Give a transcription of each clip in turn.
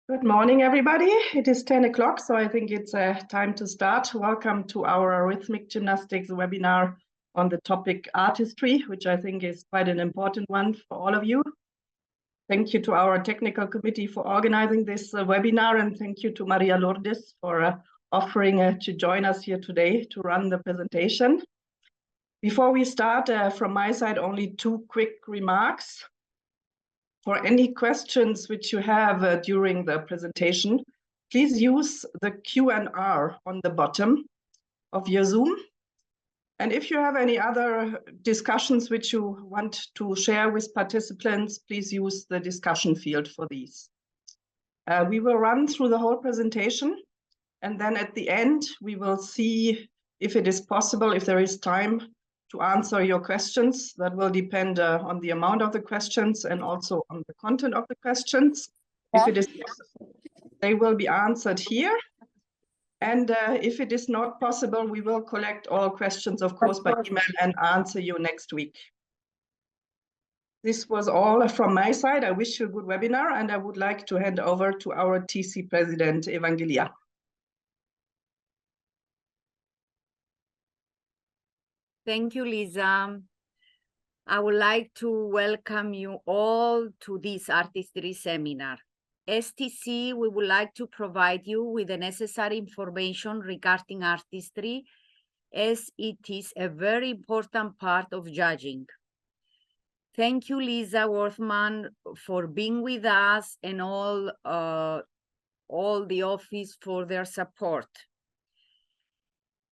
Good morning, everybody. It is 10 o'clock, so I think it's time to start. Welcome to our Rhythmic Gymnastics webinar on the topic artistry, which I think is quite an important one for all of you. Thank you to our technical committee for organizing this webinar, and thank you to Maria Lurdes for offering to join us here today to run the presentation. Before we start, from my side, only two quick remarks. For any questions which you have during the presentation, please use the Q&R on the bottom of your Zoom. And if you have any other discussions which you want to share with participants, please use the discussion field for these. We will run through the whole presentation, and then at the end, we will see if it is possible, if there is time, to answer your questions. That will depend on the amount of the questions and also on the content of the questions. If it is possible, they will be answered here. And if it is not possible, we will collect all questions, of course, by email and answer you next week. This was all from my side. I wish you a good webinar, and I would like to hand over to our TC President, Evangelia. Thank you, Lisa. I would like to welcome you all to this artistry seminar. STC, we would like to provide you with the necessary information regarding artistry, as it is a very important part of judging. Thank you, Lisa Worthman, for being with us, and all the office for their support.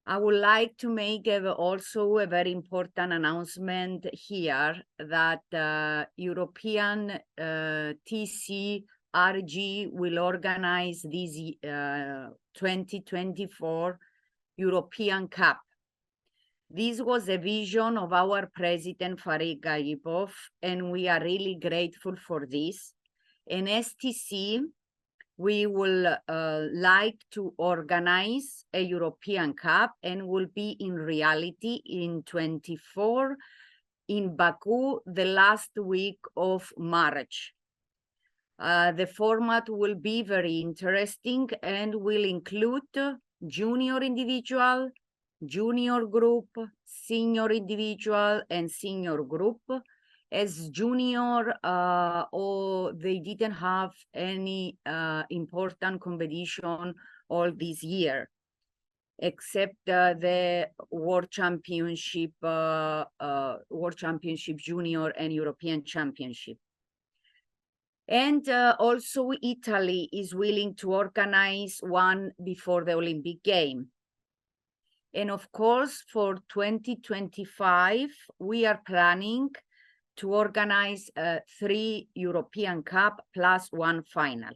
I would like to make also a very important announcement here that European TCRG will organize this 2024 European Cup. This was a vision of our president, Farid Gaibov, and we are really grateful for this. In STC, we will like to organize a European Cup, and will be in reality in 24 in Baku, the last week of March. The format will be very interesting and will include junior individual, junior group, senior individual, and senior group. As junior, or they didn't have any important competition all this year, except the World Championship Junior and European Championship. And also Italy is willing to organize one before the Olympic Game. And of course, for 2025, we are planning to organize 3 European Cup plus 1 final.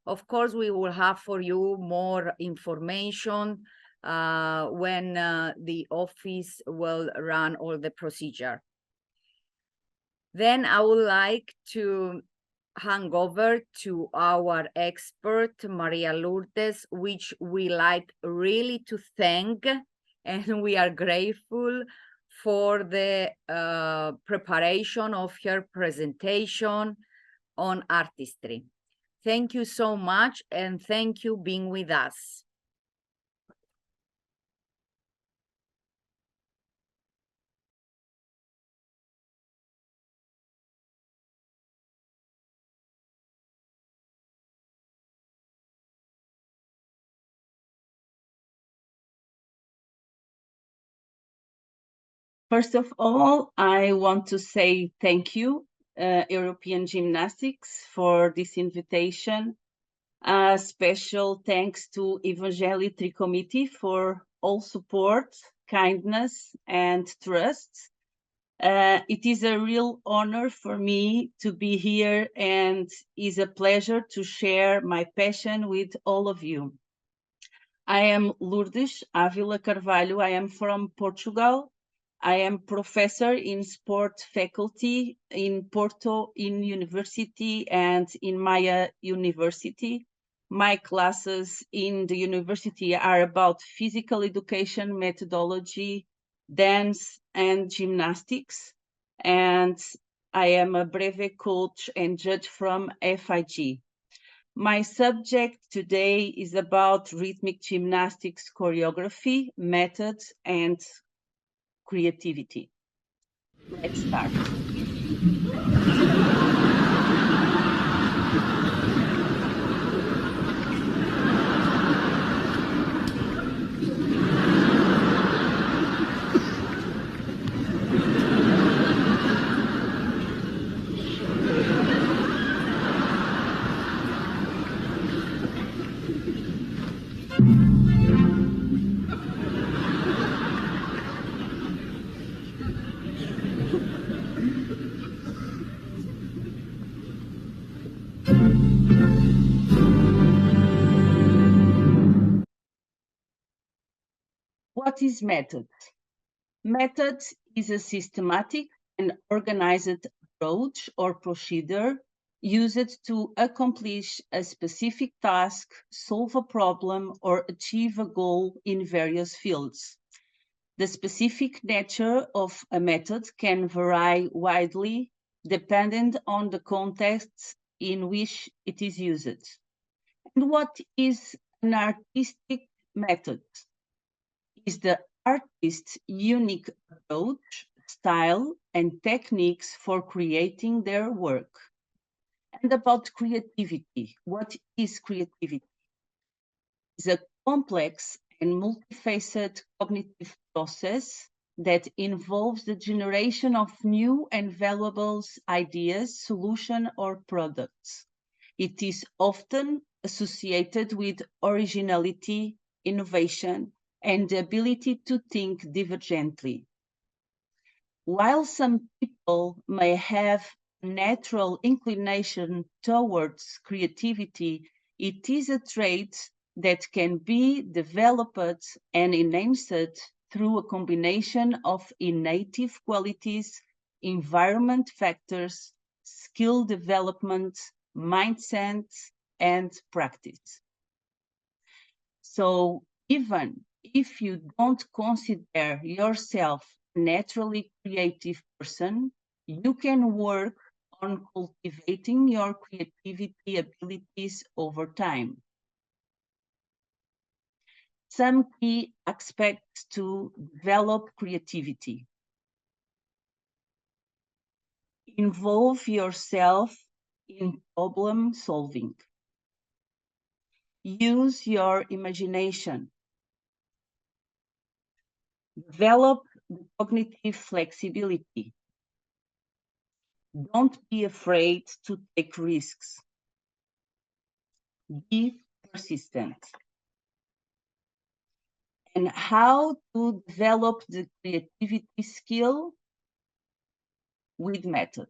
Of course, we will have for you more information when the office will run all the procedure. Then I would like to hand over to our expert, Maria Lurdes, which we like really to thank, and we are grateful for the preparation of her presentation on artistry. Thank you so much, and thank you being with us. First of all, I want to say thank you, European Gymnastics, for this invitation. Special thanks to Evangeli Committee for all support, kindness, and trust. It is a real honor for me to be here, and is a pleasure to share my passion with all of you. I am Lurdes Avila Carvalho. I am from Portugal. I am professor in sport faculty in Porto in University and in Maia University. My classes in the university are about physical education, methodology, dance, and gymnastics. And I am a brevet coach and judge from FIG. My subject today is about rhythmic gymnastics choreography, methods, and creativity. Let's start. What is method? Method is a systematic and organized approach or procedure used to accomplish a specific task, solve a problem, or achieve a goal in various fields. The specific nature of a method can vary widely depending on the context in which it is used. And what is an artistic method? Is the artist's unique approach, style, and techniques for creating their work. And about creativity, what is creativity? It's a complex and multifaceted cognitive process that involves the generation of new and valuable ideas, solutions, or products. It is often associated with originality, innovation, and the ability to think divergently. While some people may have natural inclination towards creativity, it is a trait that can be developed and enhanced through a combination of innate qualities, environment factors, skill development, mindset, and practice. So even if you don't consider yourself a naturally creative person, you can work on cultivating your creativity abilities over time. Some key aspects to develop creativity. Involve yourself in problem solving. Use your imagination. Develop the cognitive flexibility. Don't be afraid to take risks. Be persistent. And how to develop the creativity skill with method.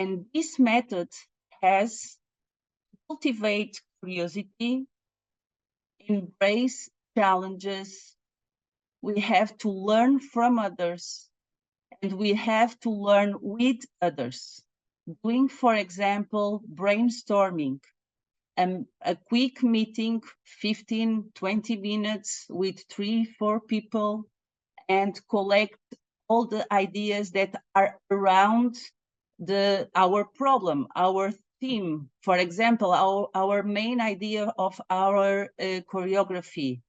And this method has to cultivate curiosity, embrace challenges. We have to learn from others, and we have to learn with others. Doing, for example, brainstorming, a quick meeting, 15, 20 minutes with 3-4 people, and collect all the ideas that are around our problem, our theme. For example, our main idea of our choreography.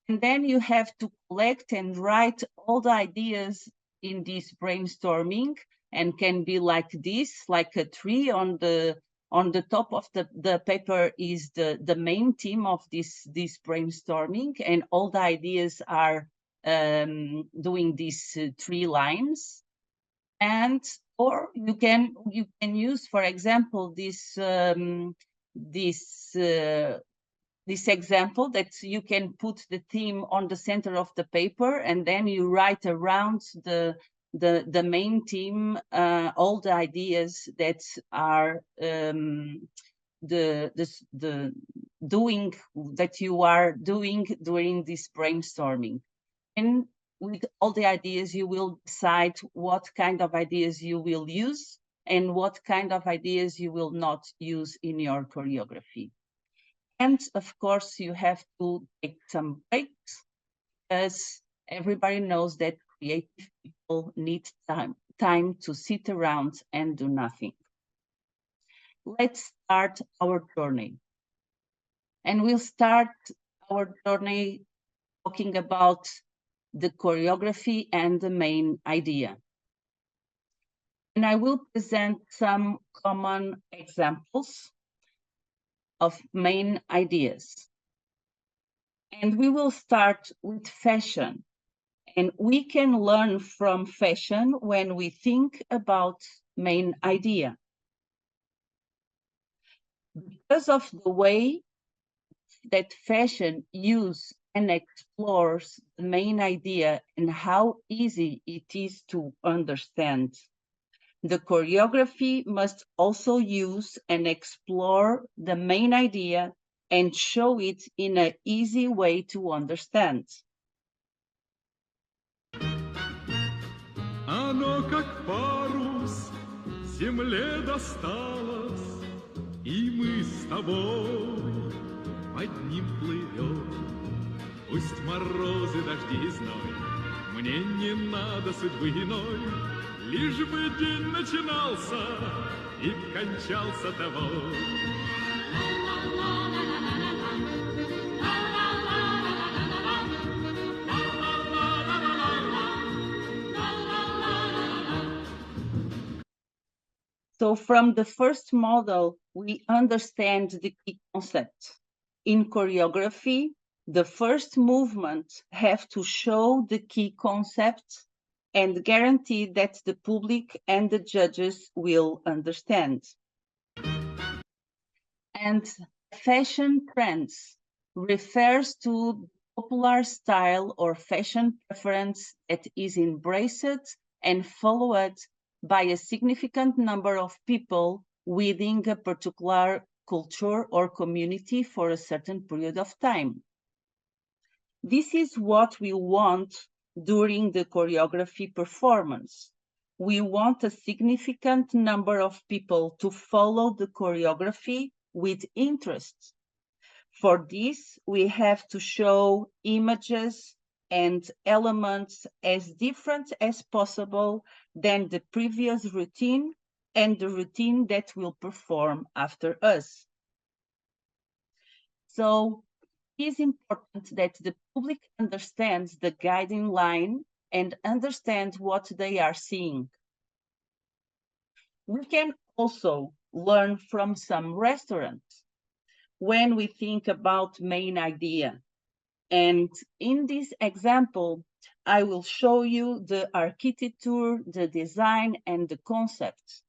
And then you have to collect and write all the ideas in this brainstorming, and can be like this, like a tree. On the top of the paper is the main theme of this brainstorming, and all the ideas are doing these 3 lines. And or you can use, for example, this example that you can put the theme on the center of the paper, and then you write around the main theme all the ideas that are the doing that you are doing during this brainstorming. And with all the ideas, you will decide what kind of ideas you will use and what kind of ideas you will not use in your choreography. And of course, you have to take some breaks, as everybody knows that creative people need time to sit around and do nothing. let's start our journey. And we'll start our journey talking about the choreography and the main idea. And I will present some common examples of main ideas. And we will start with fashion. And we can learn from fashion when we think about main idea. Because of the way that fashion uses and explores the main idea and how easy it is to understand, the choreography must also use and explore the main idea and show it in an easy way to understand. Оно как парус земле досталось, и мы с тобой под ним плывем. Пусть морозы, дожди и зной, мне не надо судьбы иной, лишь бы день начинался и кончался тобой. So from the first model, we understand the key concept. In choreography, the first movement have to show the key concept and guarantee that the public and the judges will understand. And fashion trends refers to popular style or fashion preference that is embraced and followed by a significant number of people within a particular culture or community for a certain period of time. This is what we want during the choreography performance. We want a significant number of people to follow the choreography with interest. For this, we have to show images and elements as different as possible than the previous routine and the routine that will perform after us. So it is important that the public understands the guiding line and understands what they are seeing. We can also learn from some restaurants when we think about main idea. And in this example, I will show you the architecture, the design, and the concept.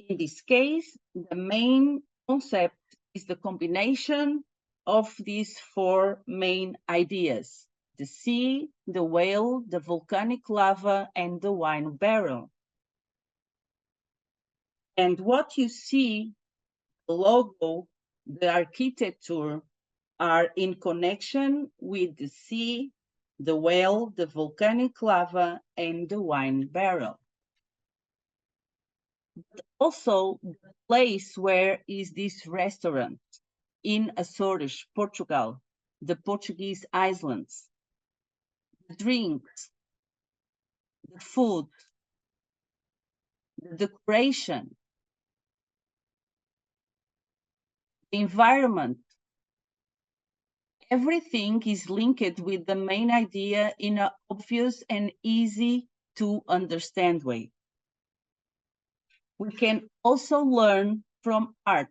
In this case, the main concept is the combination of these four main ideas: the sea, the whale, the volcanic lava, and the wine barrel. And what you see, the logo, the architecture, are in connection with the sea, the whale, the volcanic lava, and the wine barrel. But also, the place where is this restaurant? In Açores, Portugal, the Portuguese islands. The drinks, the food, the decoration, the environment. Everything is linked with the main idea in an obvious and easy to understand way. We can also learn from art.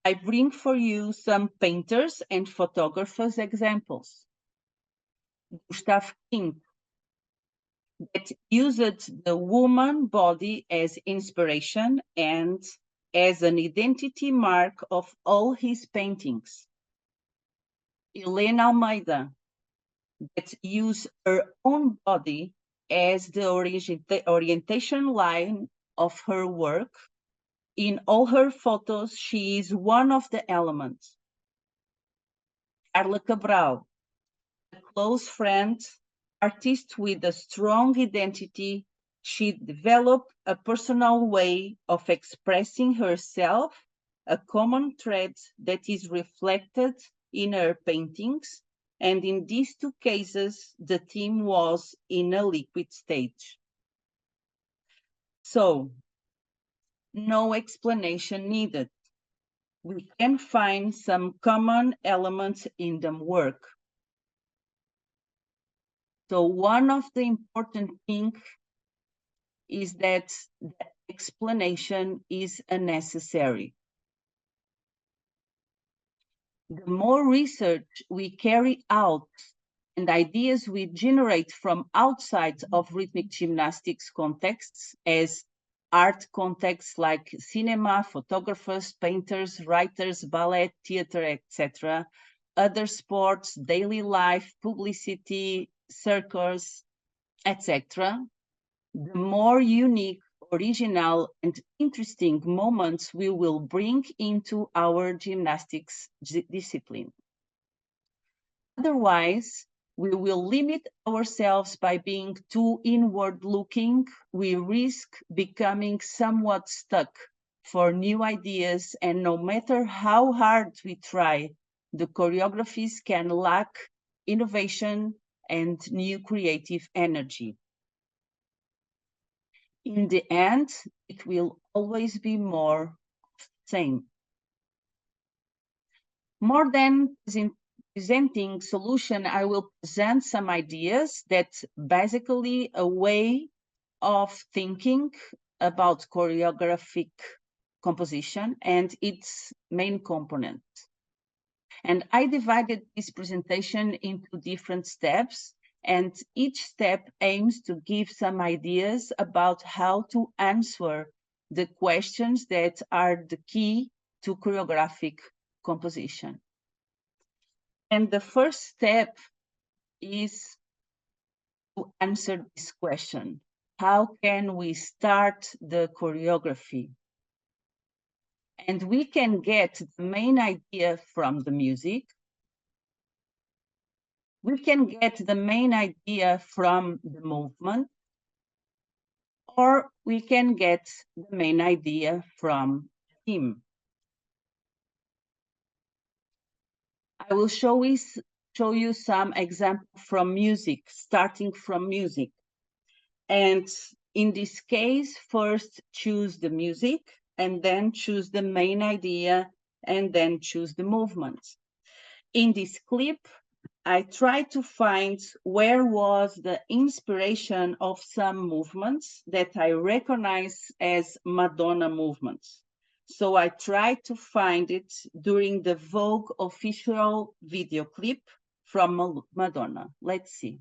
I bring for you some painters and photographers examples. Gustav Klimt, that used the woman body as inspiration and as an identity mark of all his paintings. Helena Almeida, that used her own body as the orientation line of her work. In all her photos, she is one of the elements. Carla Cabral, a close friend, artist with a strong identity, she developed a personal way of expressing herself, a common thread that is reflected in her paintings, and in these two cases, the theme was in a liquid stage. So, no explanation needed. We can find some common elements in the work. So one of the important things is that the explanation is unnecessary. The more research we carry out and ideas we generate from outside of rhythmic gymnastics contexts, as art contexts like cinema, photographers, painters, writers, ballet, theater, etc., other sports, daily life, publicity, circus, etc., the more unique, original, and interesting moments we will bring into our gymnastics discipline. Otherwise, we will limit ourselves by being too inward-looking. We risk becoming somewhat stuck for new ideas, and no matter how hard we try, the choreographies can lack innovation and new creative energy. In the end, it will always be more of the same. More than presenting solution, I will present some ideas that basically a way of thinking about choreographic composition and its main component. And I divided this presentation into different steps, and each step aims to give some ideas about how to answer the questions that are the key to choreographic composition. And the first step is to answer this question. How can we start the choreography? And we can get the main idea from the music. We can get the main idea from the movement, or we can get the main idea from the theme. I will show you some examples from music, starting from music. And in this case, first choose the music, and then choose the main idea, and then choose the movement. In this clip, I tried to find where was the inspiration of some movements that I recognize as Madonna movements. So I tried to find it during the Vogue official video clip from Madonna. Let's see.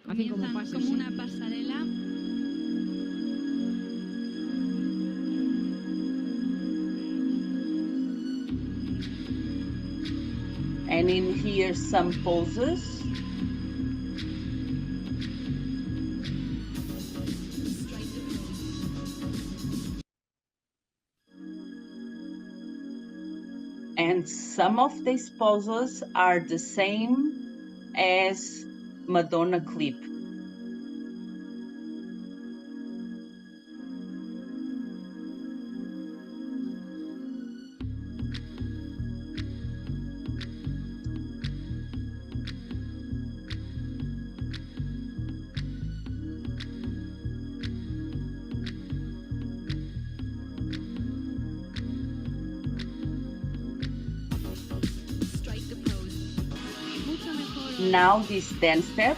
Comienzan como una pasarela. And in here some poses. And some of these poses are the same as Madonna clip. Now this dance step.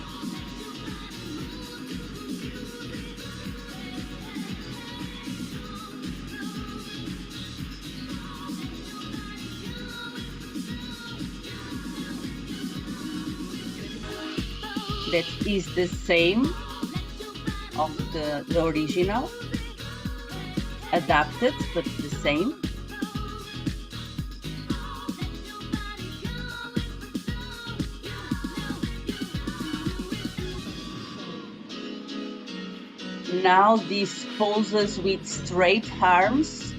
That is the same of the original, adapted, but the same. Now these poses with straight arms.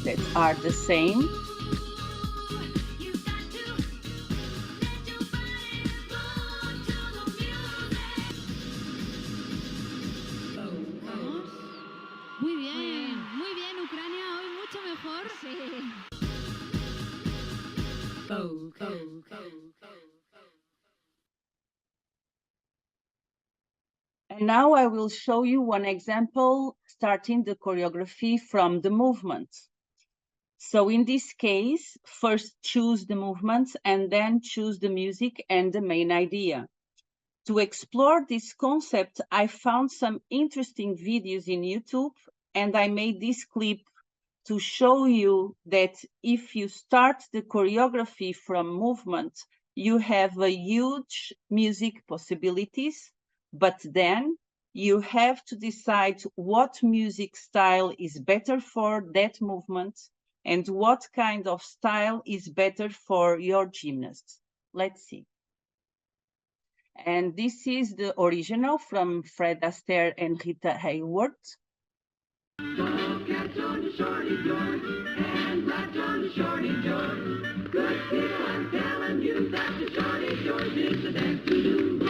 That are the same. Now I will show you one example starting the choreography from the movement. So in this case, first choose the movements and then choose the music and the main idea. To explore this concept, I found some interesting videos in YouTube, and I made this clip to show you that if you start the choreography from movement, you have a huge music possibilities, but then you have to decide what music style is better for that movement and what kind of style is better for your gymnast. Let's see. And this is the original from Fred Astaire and Rita Hayworth. Go catch on the shorty George and latch on the shorty George. Good skill, I'm telling you that the shorty George is the dance to do.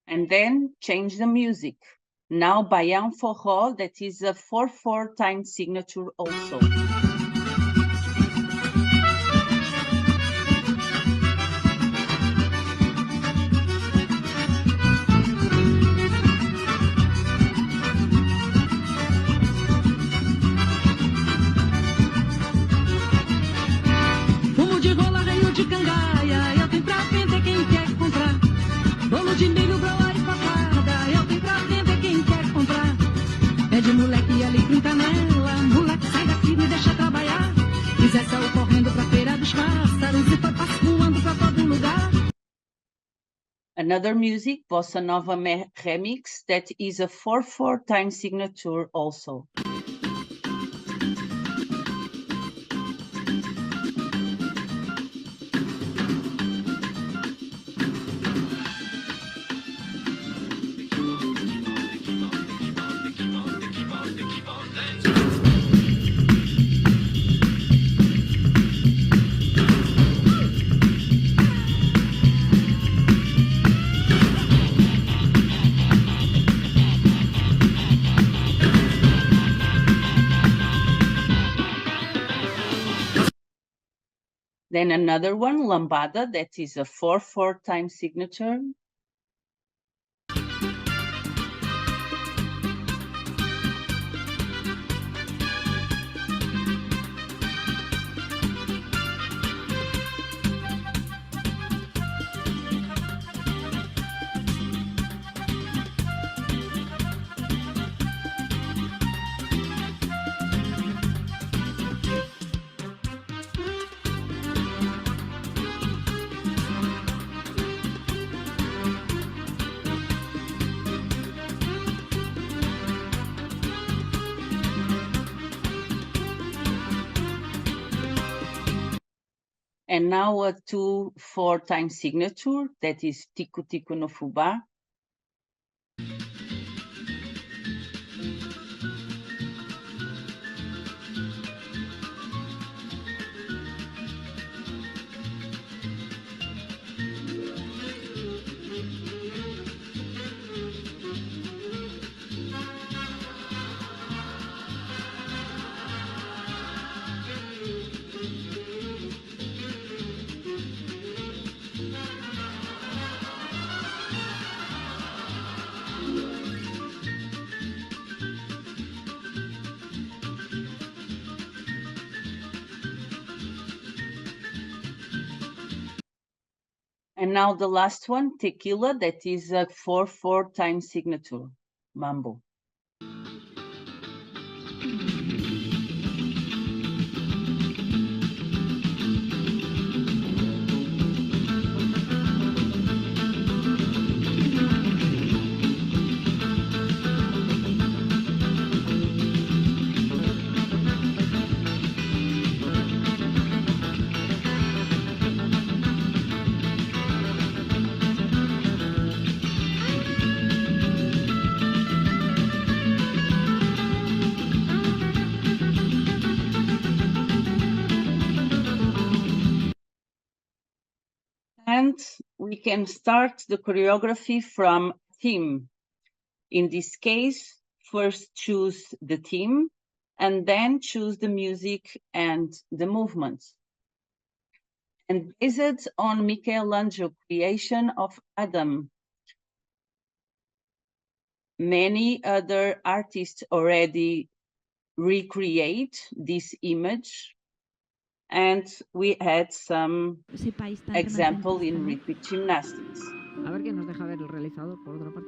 And then change the music. Now Bayan Forró, that is a 4/4 time signature also. Fumo de rola, reino de cangaia, eu tenho pra vender quem quer comprar. Bolo de milho, broa e cocada, eu tenho pra vender quem quer comprar. Pede moleque ali com canela, moleque sai daqui, me deixa trabalhar. Quiser saiu correndo pra feira dos pássaros e foi passo voando pra todo lugar. Another music, Bossa Nova remix, that is a 4/4 time signature also. Then another one, Lambada, that is a 4/4 time signature. And now a 2/4 time signature, that is Tico Tico no Fubá. And now the last one, Tequila, that is a 4/4 time signature, Mambo. And we can start the choreography from theme. In this case, first choose the theme and then choose the music and the movements. And based on Michelangelo's creation of Adam, many other artists already recreate this image, and we had some example in rhythmic gymnastics. A ver qué nos deja ver el realizador, por otra parte.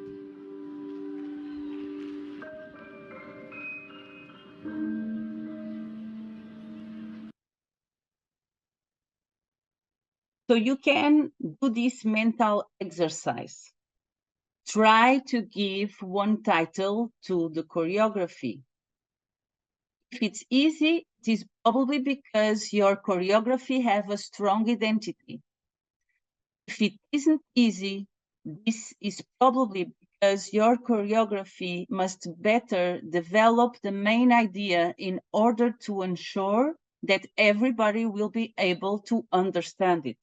So you can do this mental exercise. Try to give one title to the choreography. If it's easy, it is probably because your choreography have a strong identity. If it isn't easy, this is probably because your choreography must better develop the main idea in order to ensure that everybody will be able to understand it.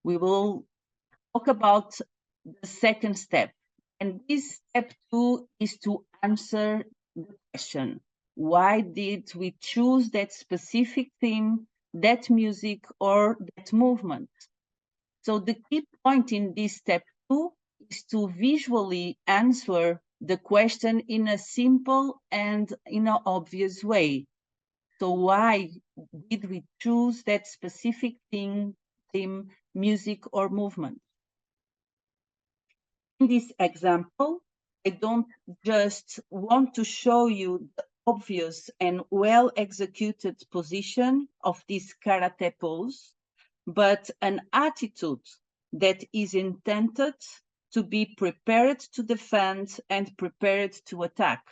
We will talk about the second step. And this step 2 is to answer the question, why did we choose that specific theme, that music, or that movement? So the key point in this step 2 is to visually answer the question in a simple and in an obvious way. So why did we choose that specific theme, music, or movement? In this example, I don't just want to show you the obvious and well-executed position of this karate pose, but an attitude that is intended to be prepared to defend and prepared to attack.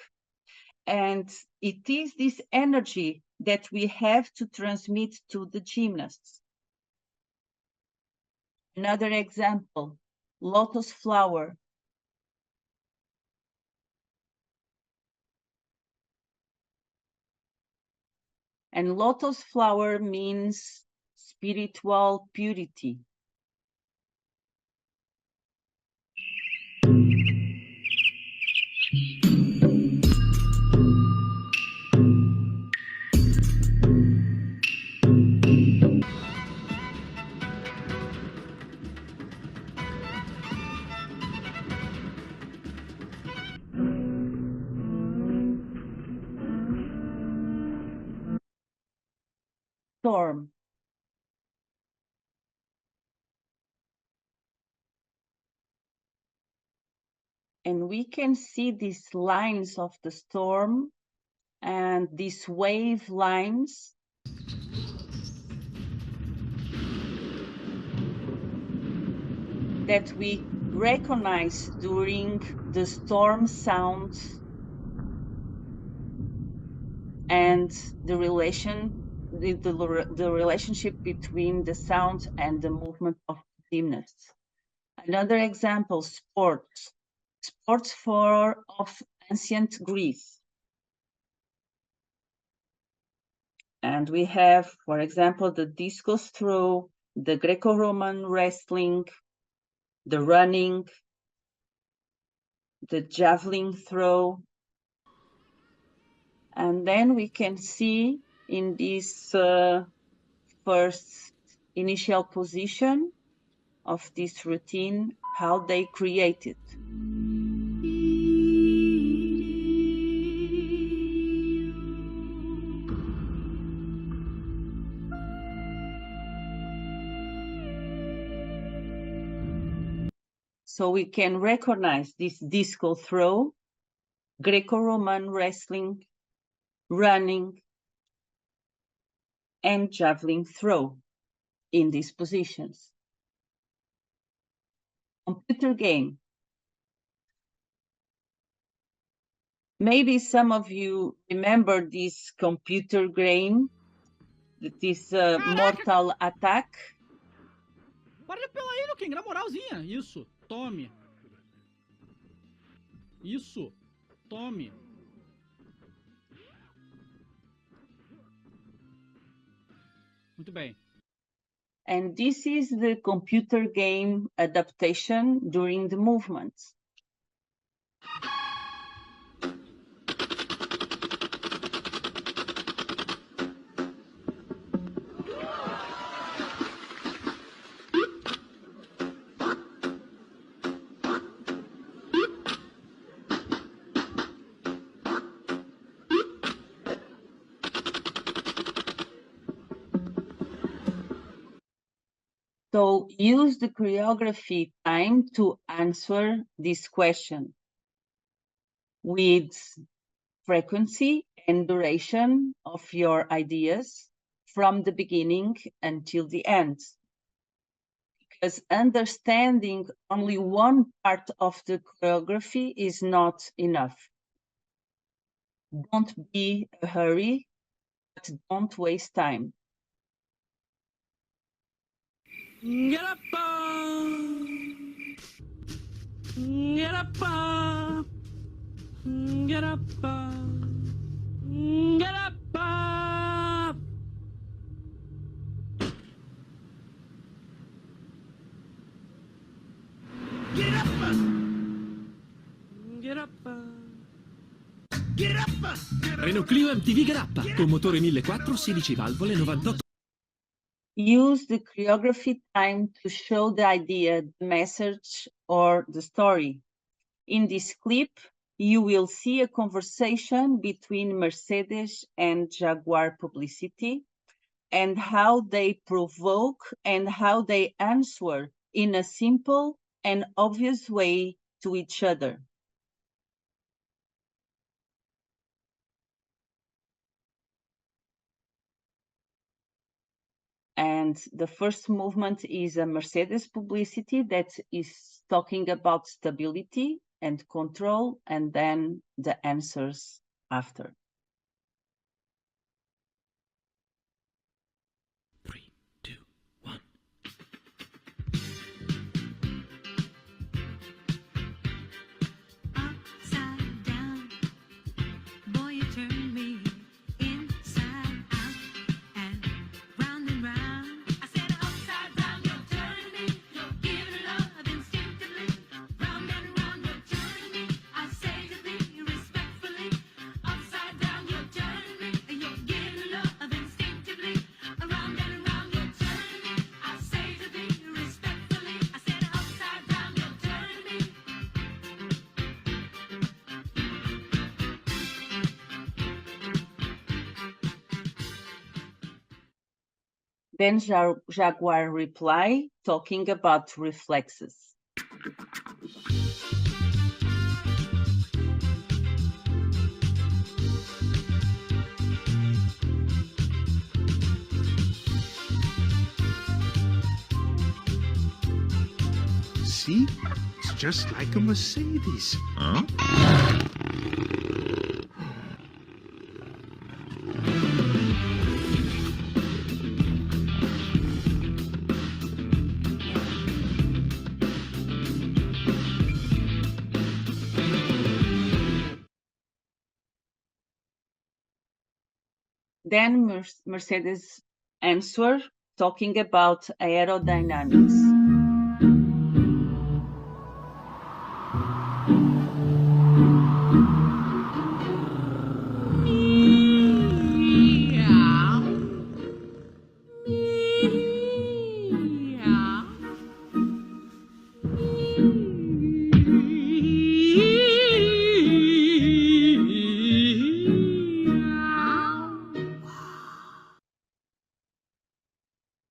And it is this energy that we have to transmit to the gymnasts. Another example, lotus flower. And lotus flower means spiritual purity. Storm. And we can see these lines of the storm and these wave lines that we recognize during the storm sounds and the relationship between the sound and the movement of gymnasts. Another example, sports. Sports of ancient Greece. And we have, for example, the discus throw, the Greco-Roman wrestling, the running, the javelin throw. And then we can see in this first initial position of this routine how they created. So we can recognize this disco throw, Greco-Roman wrestling, running, and javelin throw in these positions. Computer game. Maybe some of you remember this computer game, this Mortal Attack. Para pela aí, Luquinha, na moralzinha. Isso, tome. Isso, tome. Muito bem. And this is the computer game adaptation during the movement. So use the choreography time to answer this question with frequency and duration of your ideas from the beginning until the end. Because understanding only one part of the choreography is not enough. Don't be in a hurry, but don't waste time. Get up, get up, get up, get up. Get up, get up. Get up! Renault Clio MTV Grappa con motore 1400, 16 valvole, 98. Use the choreography time to show the idea, the message, or the story. In this clip, you will see a conversation between Mercedes and Jaguar publicity and how they provoke and how they answer in a simple and obvious way to each other. And the first movement is a Mercedes publicity that is talking about stability and control, and then the answers after. 3, 2, 1. Upside down, boy, you turn me inside out and round. I said upside down, you're turning me, you're giving love instinctively. Round and round, you're turning me. I say to thee respectfully, upside down, you're turning me, you're giving love instinctively. Around and around, you're turning me. I say to thee respectfully, I said upside down, you're turning me. Then Jaguar reply, talking about reflexes. See? It's just like a Mercedes. Huh? Then Mercedes answer, talking about aerodynamics.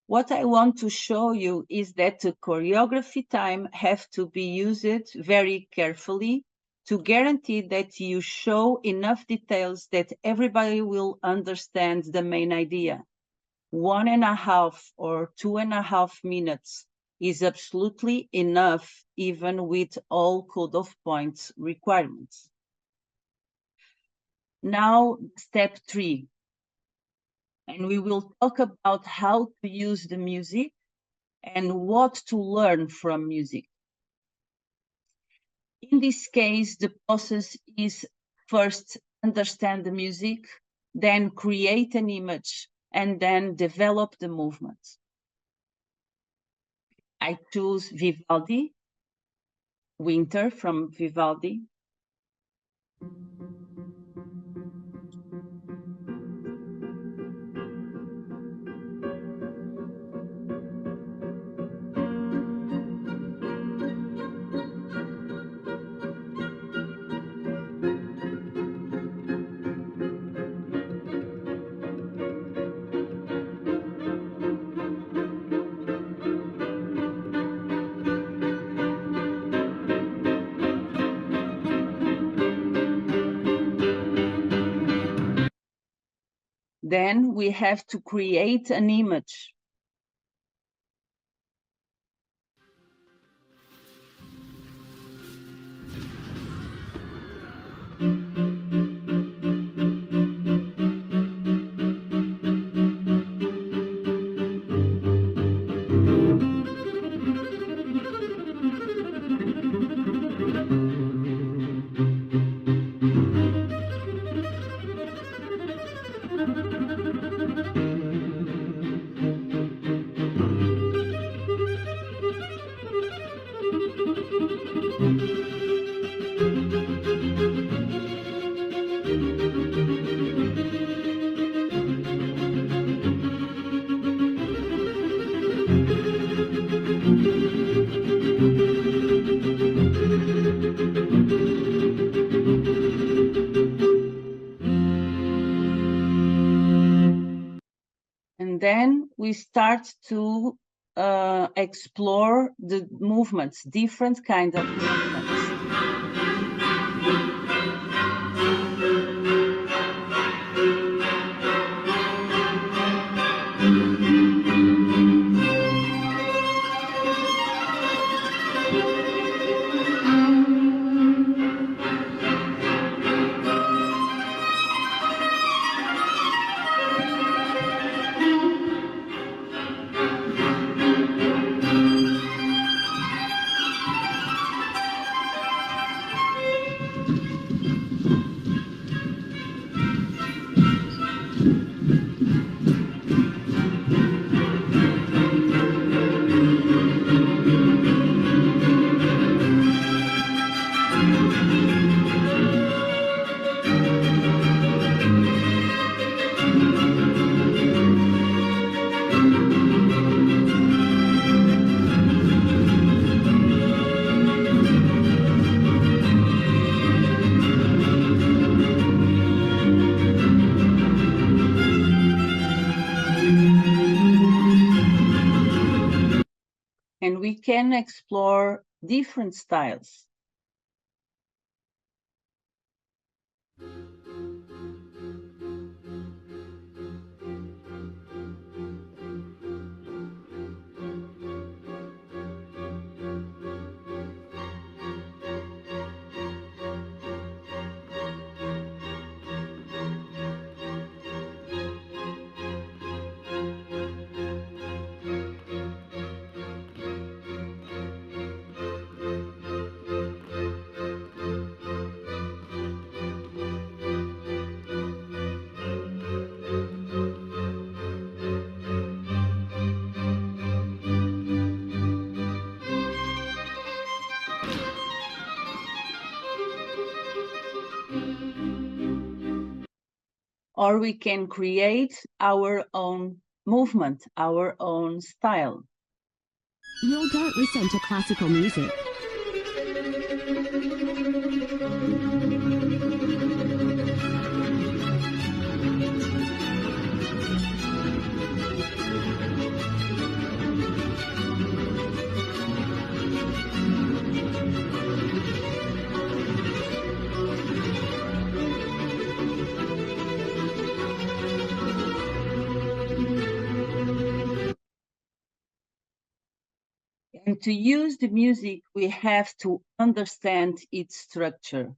What I want to show you is that the choreography time have to be used very carefully to guarantee that you show enough details that everybody will understand the main idea. 1.5 or 2.5 minutes is absolutely enough, even with all code of points requirements. Now, step 3. And we will talk about how to use the music and what to learn from music. In this case, the process is first understand the music, then create an image, and then develop the movement. I choose Vivaldi, Winter from Vivaldi. Then we have to create an image. And then we start to explore the movements, different kind of movements. And we can explore different styles. Or we can create our own movement, our own style. You don't listen to classical music. And to use the music, we have to understand its structure.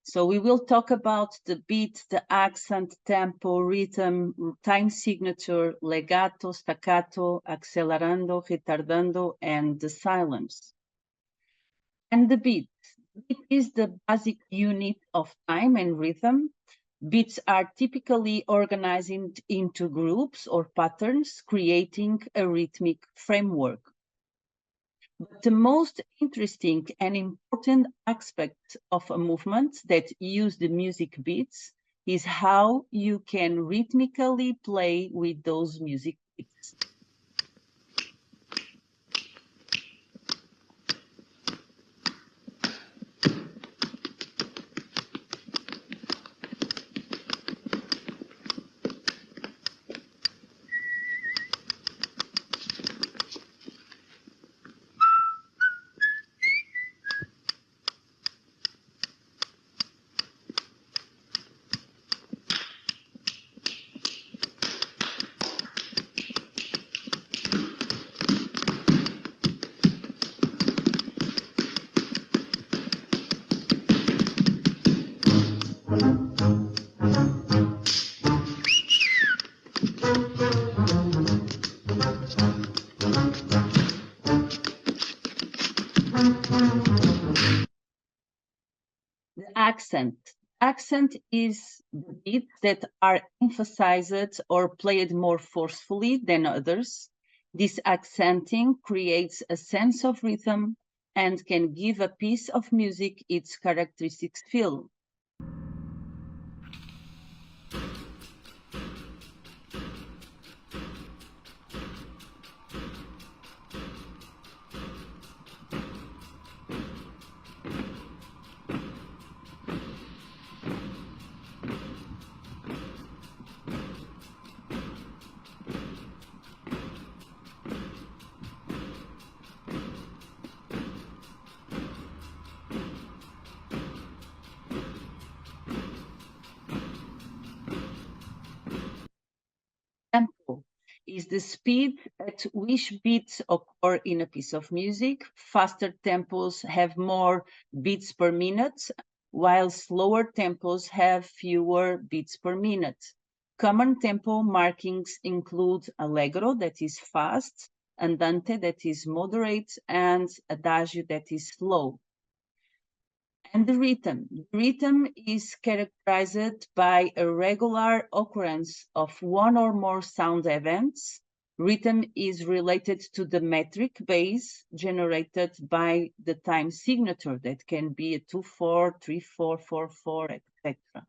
So we will talk about the beat, the accent, tempo, rhythm, time signature, legato, staccato, accelerando, retardando, and the silence. And the beat. Beat is the basic unit of time and rhythm. Beats are typically organized into groups or patterns, creating a rhythmic framework. But the most interesting and important aspect of a movement that use the music beats is how you can rhythmically play with those music beats. Accent. Accent is the beats that are emphasized or played more forcefully than others. This accenting creates a sense of rhythm and can give a piece of music its characteristic feel. Tempo is the speed at which beats occur in a piece of music. Faster tempos have more beats per minute, while slower tempos have fewer beats per minute. Common tempo markings include allegro, that is fast, andante, that is moderate, and adagio, that is slow. And the rhythm. The rhythm is characterized by a regular occurrence of one or more sound events. Rhythm is related to the metric base generated by the time signature that can be a 2/4, 3/4, 4/4, etc.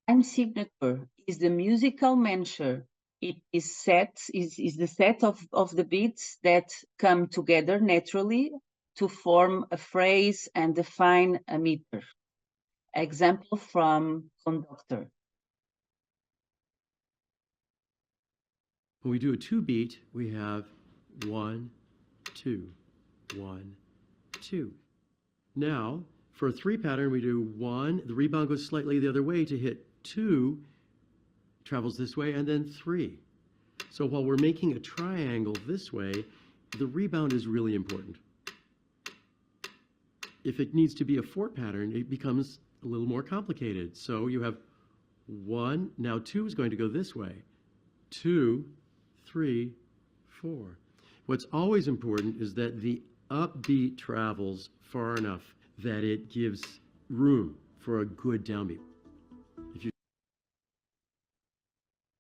Time signature is the musical measure. It is the set of the beats that come together naturally to form a phrase and define a meter. Example from conductor. When we do a 2-beat, we have 1, 2, 1, 2. Now, for a 3 pattern, we do 1, the rebound goes slightly the other way to hit 2, travels this way, and then 3. So while we're making a triangle this way, the rebound is really important. If it needs to be a 4 pattern, it becomes a little more complicated. So you have 1, now 2 is going to go this way. 2, 3, 4. What's always important is that the upbeat travels far enough that it gives room for a good downbeat.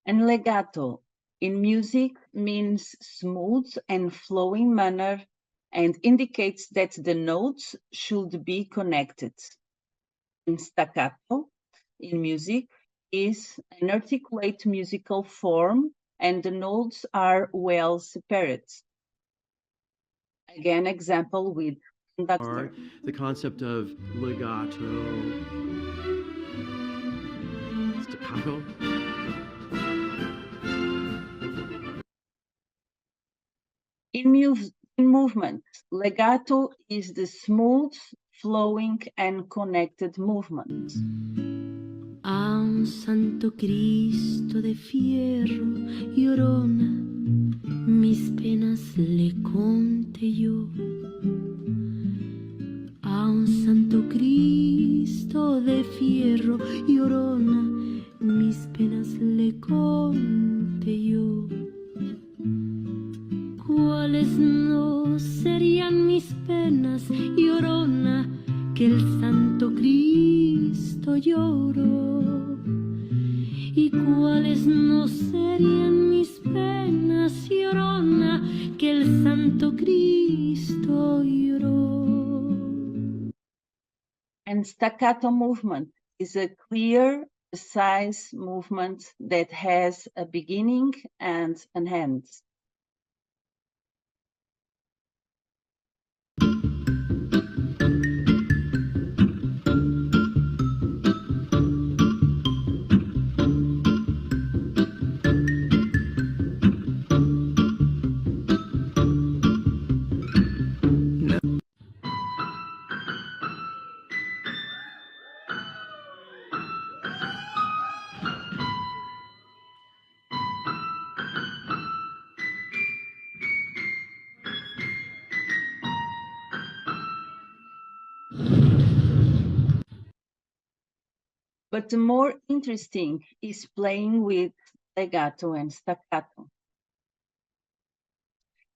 And legato in music means smooth and flowing manner and indicates that the notes should be connected. And staccato in music is an articulate musical form and the notes are well separated. Again, example with conductor. The concept of legato, staccato. In movement, legato is the smooth, flowing, and connected movement. A un santo Cristo de fierro llorona, mis penas le conté yo. A un santo Cristo de fierro llorona, mis penas le conté yo. ¿Cuáles no serían mis penas, llorona, que el santo Cristo lloró? ¿Y cuáles no serían mis penas, llorona, que el santo Cristo lloró? And staccato movement is a clear, precise movement that has a beginning and an end. But the more interesting is playing with legato and staccato.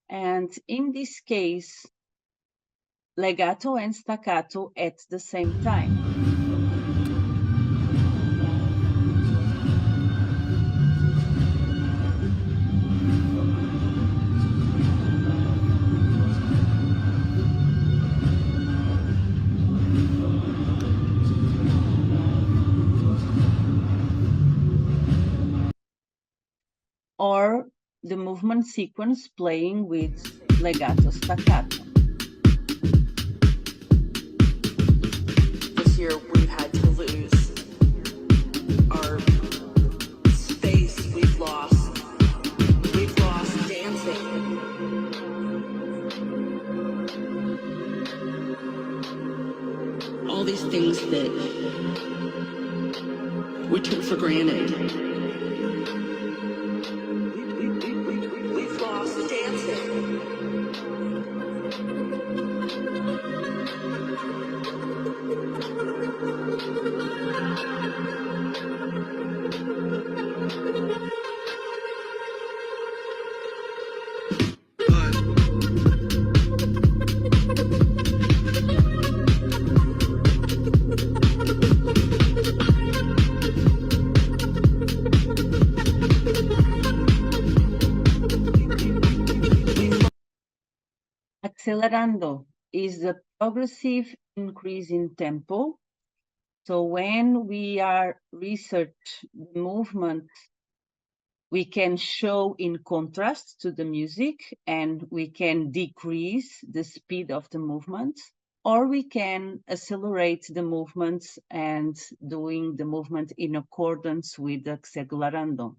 And in this case, legato and staccato at the same time. Or the movement sequence playing with legato staccato. This year we've had to lose our space, we've lost dancing. All these things that we took for granted. Accelerando is a progressive increase in tempo. So when we are research the movement, we can show in contrast to the music and we can decrease the speed of the movement, or we can accelerate the movements and doing the movement in accordance with the accelerando.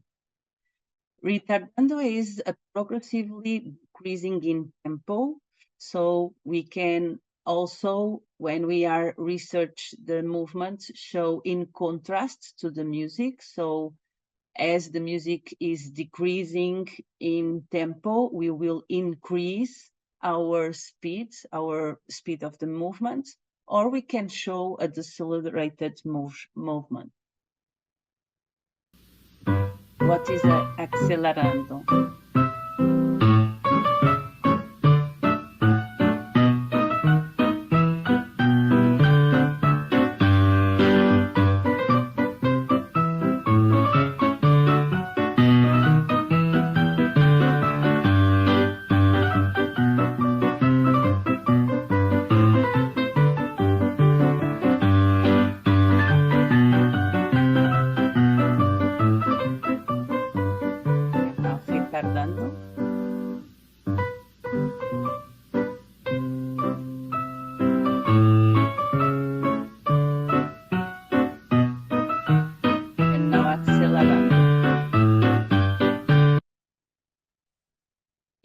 Retardando is a progressively decreasing in tempo. So we can also, when we are research the movement, show in contrast to the music. So as the music is decreasing in tempo, we will increase our speed of the movement, or we can show a decelerated movement. What is accelerando?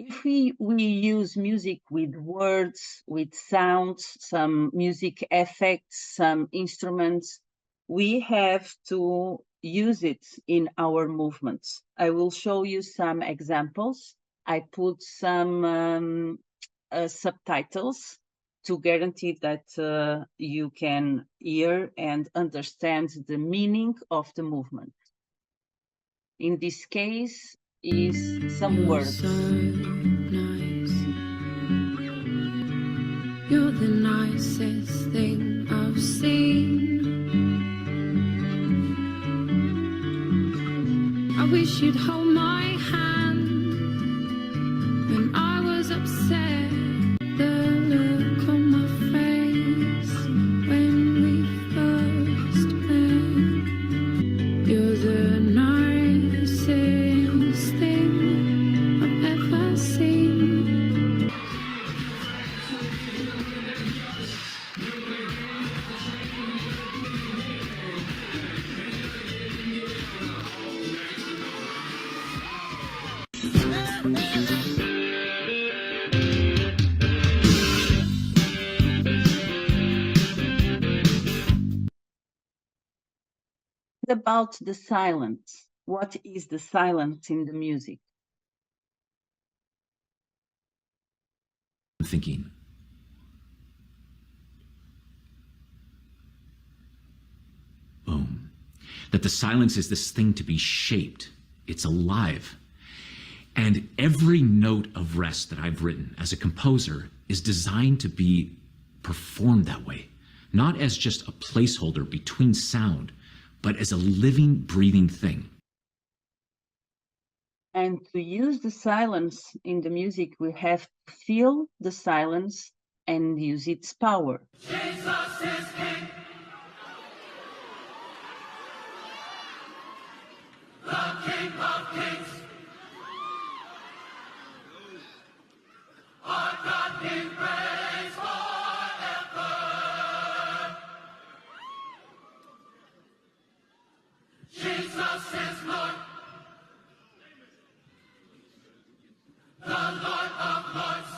If we use music with words, with sounds, some music effects, some instruments, we have to use it in our movements. I will show you some examples. I put some subtitles to guarantee that you can hear and understand the meaning of the movement. In this case, is some words. So nice. You're the nicest thing I've seen. I wish you'd hold my hand when I was upset. The look on my face when we first met. You're the nicest thing I've ever seen. About the silence. What is the silence in the music? I'm thinking. Boom. That the silence is this thing to be shaped. It's alive. And every note of rest that I've written as a composer is designed to be performed that way. Not as just a placeholder between sound, but as a living, breathing thing. And to use the silence in the music, we have to feel the silence and use its power. Jesus is King. The King of Kings. Our God He reigns forever. Jesus is Lord. The Lord of Lords.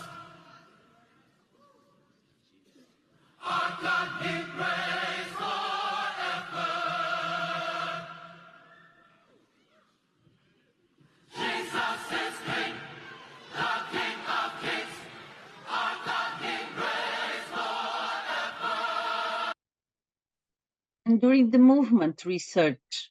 Our God He reigns forever. Jesus is King, the King of Kings. Our God He reigns forever. And during the movement research,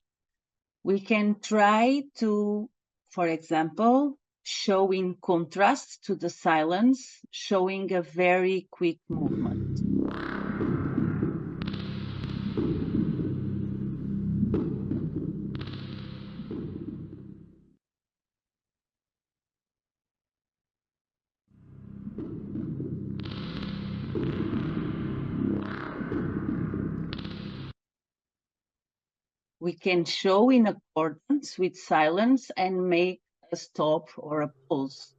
we can try to, for example, show in contrast to the silence, showing a very quick movement. We can show in accordance with silence and make a stop or a pause.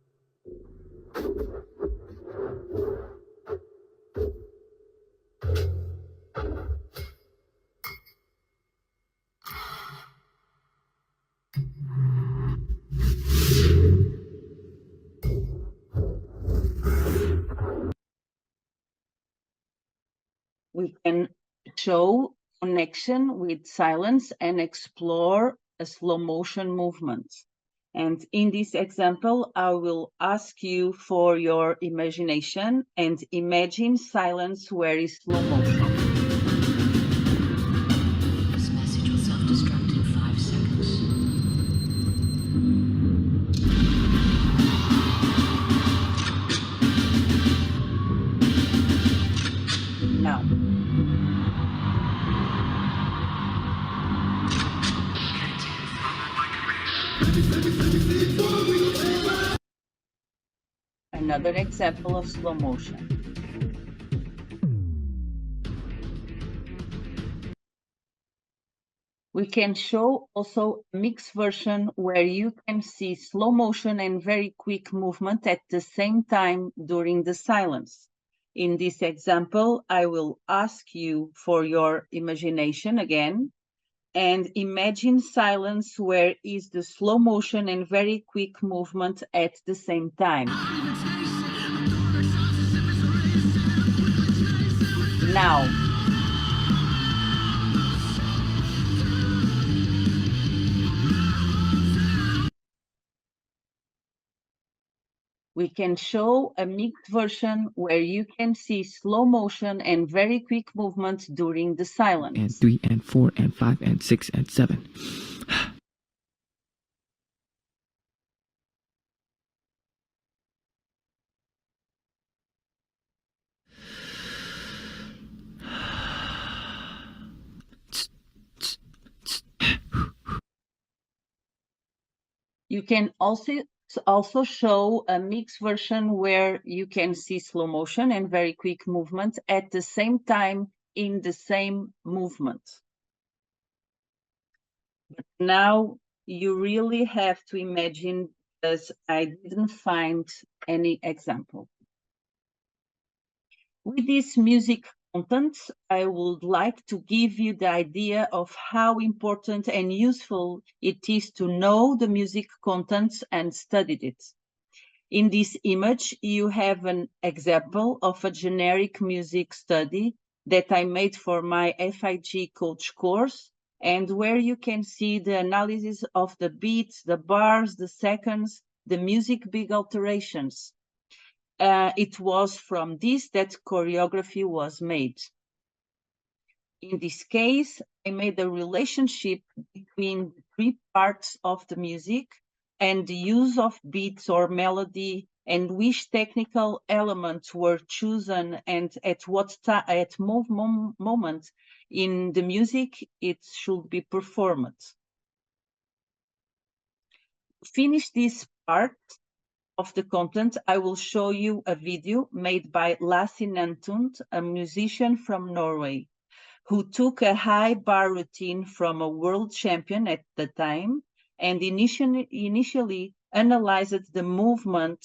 We can show connection with silence and explore a slow motion movement. And in this example, I will ask you for your imagination and imagine silence where is slow motion. This message will self-destruct in 5 seconds. Now. Another example of slow motion. We can show also a mixed version where you can see slow motion and very quick movement at the same time during the silence. In this example, I will ask you for your imagination again and imagine silence where is the slow motion and very quick movement at the same time. Now, we can show a mixed version where you can see slow motion and very quick movement during the silence. And 3 and 4 and 5 and 6 and 7. You can also show a mixed version where you can see slow motion and very quick movement at the same time in the same movement. But now you really have to imagine, because I didn't find any example. With this music content, I would like to give you the idea of how important and useful it is to know the music contents and study it. In this image, you have an example of a generic music study that I made for my FIG coach course, and where you can see the analysis of the beats, the bars, the seconds, the music big alterations. It was from this that choreography was made. In this case, I made a relationship between the 3 parts of the music and the use of beats or melody, and which technical elements were chosen and at what moment in the music it should be performed. To finish this part of the content, I will show you a video made by Lasse Nantund, a musician from Norway, who took a high bar routine from a world champion at the time and initially analyzed the movement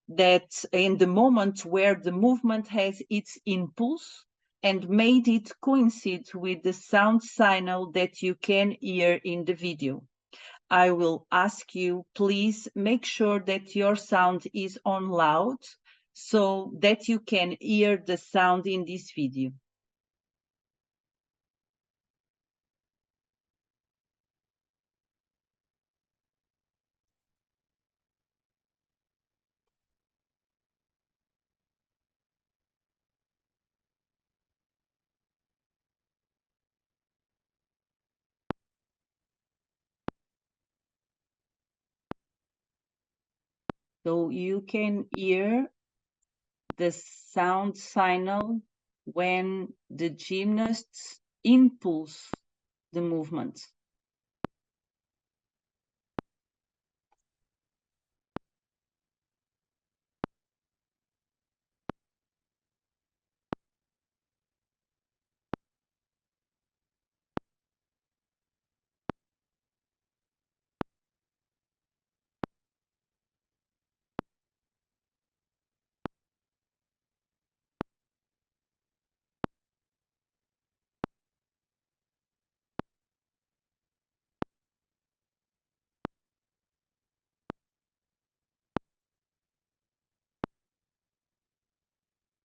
that in the moment where the movement has its impulse and made it coincide with the sound signal that you can hear in the video. I will ask you, please make sure that your sound is on loud so that you can hear the sound in this video. So you can hear the sound signal when the gymnasts impulse the movement.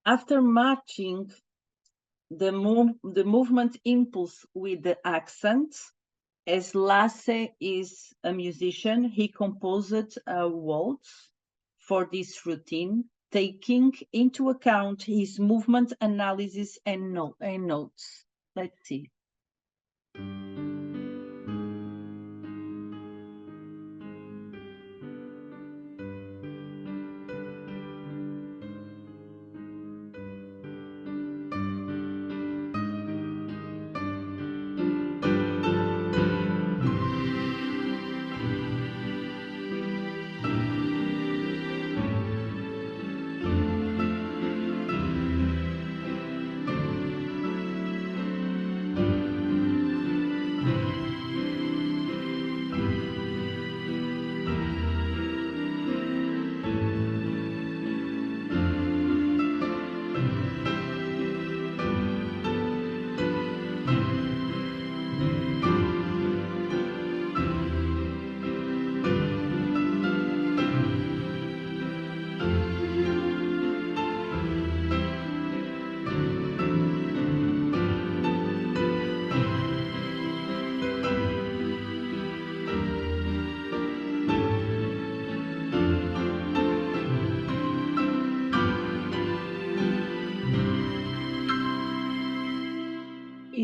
After matching the movement impulse with the accent, as Lasse is a musician, he composed a waltz for this routine, taking into account his movement analysis and notes. Let's see.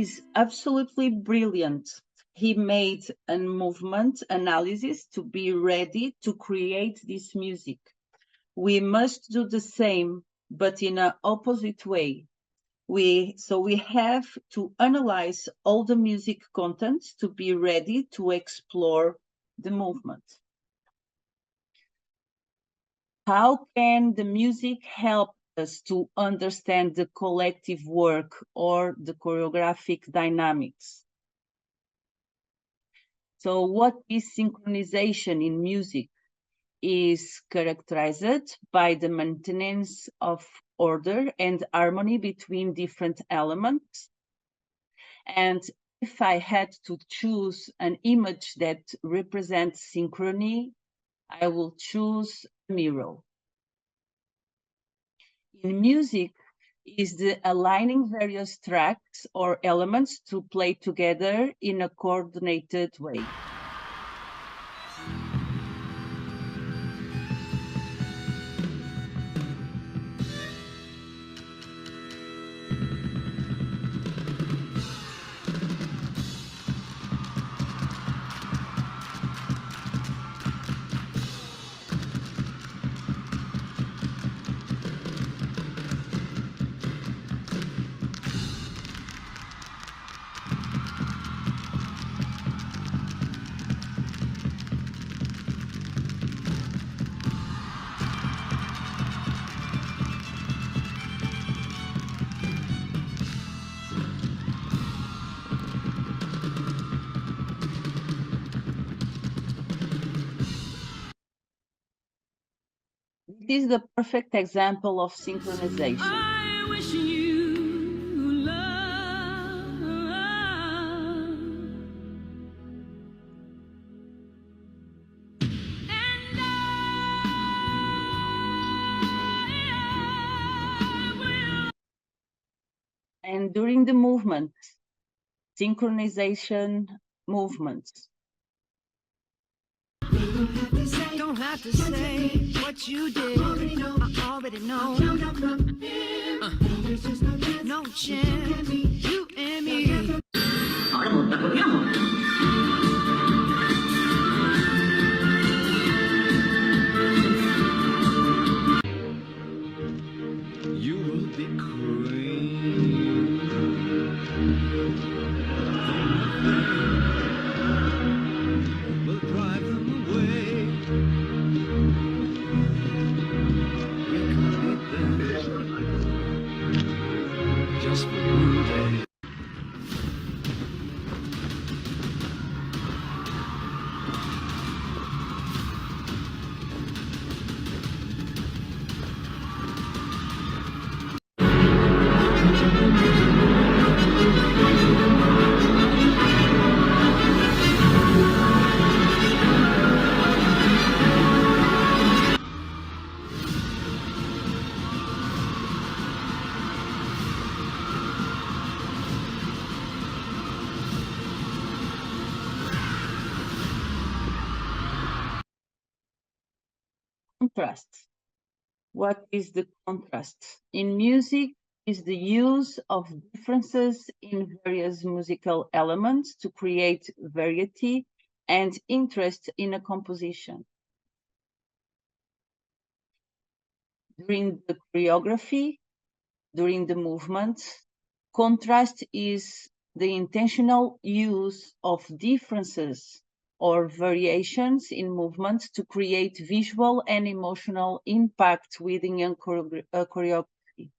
is absolutely brilliant. He made a movement analysis to be ready to create this music. We must do the same, but in an opposite way. So we have to analyze all the music content to be ready to explore the movement. How can the music help us to understand the collective work or the choreographic dynamics? So what is synchronization in music? Is characterized by the maintenance of order and harmony between different elements. And if I had to choose an image that represents synchrony, I will choose a mirror. In music, is the aligning various tracks or elements to play together in a coordinated way. This is the perfect example of synchronization. I wish you love. And I will. And during the movement, synchronization movements. Don't have to say what you did. I already know. No chance, you and me. You will be queen. We'll drive them away. We can meet them just for one day. Contrast. What is the contrast? In music is the use of differences in various musical elements to create variety and interest in a composition. During the choreography, during the movement, contrast is the intentional use of differences or variations in movement to create visual and emotional impact within a choreography.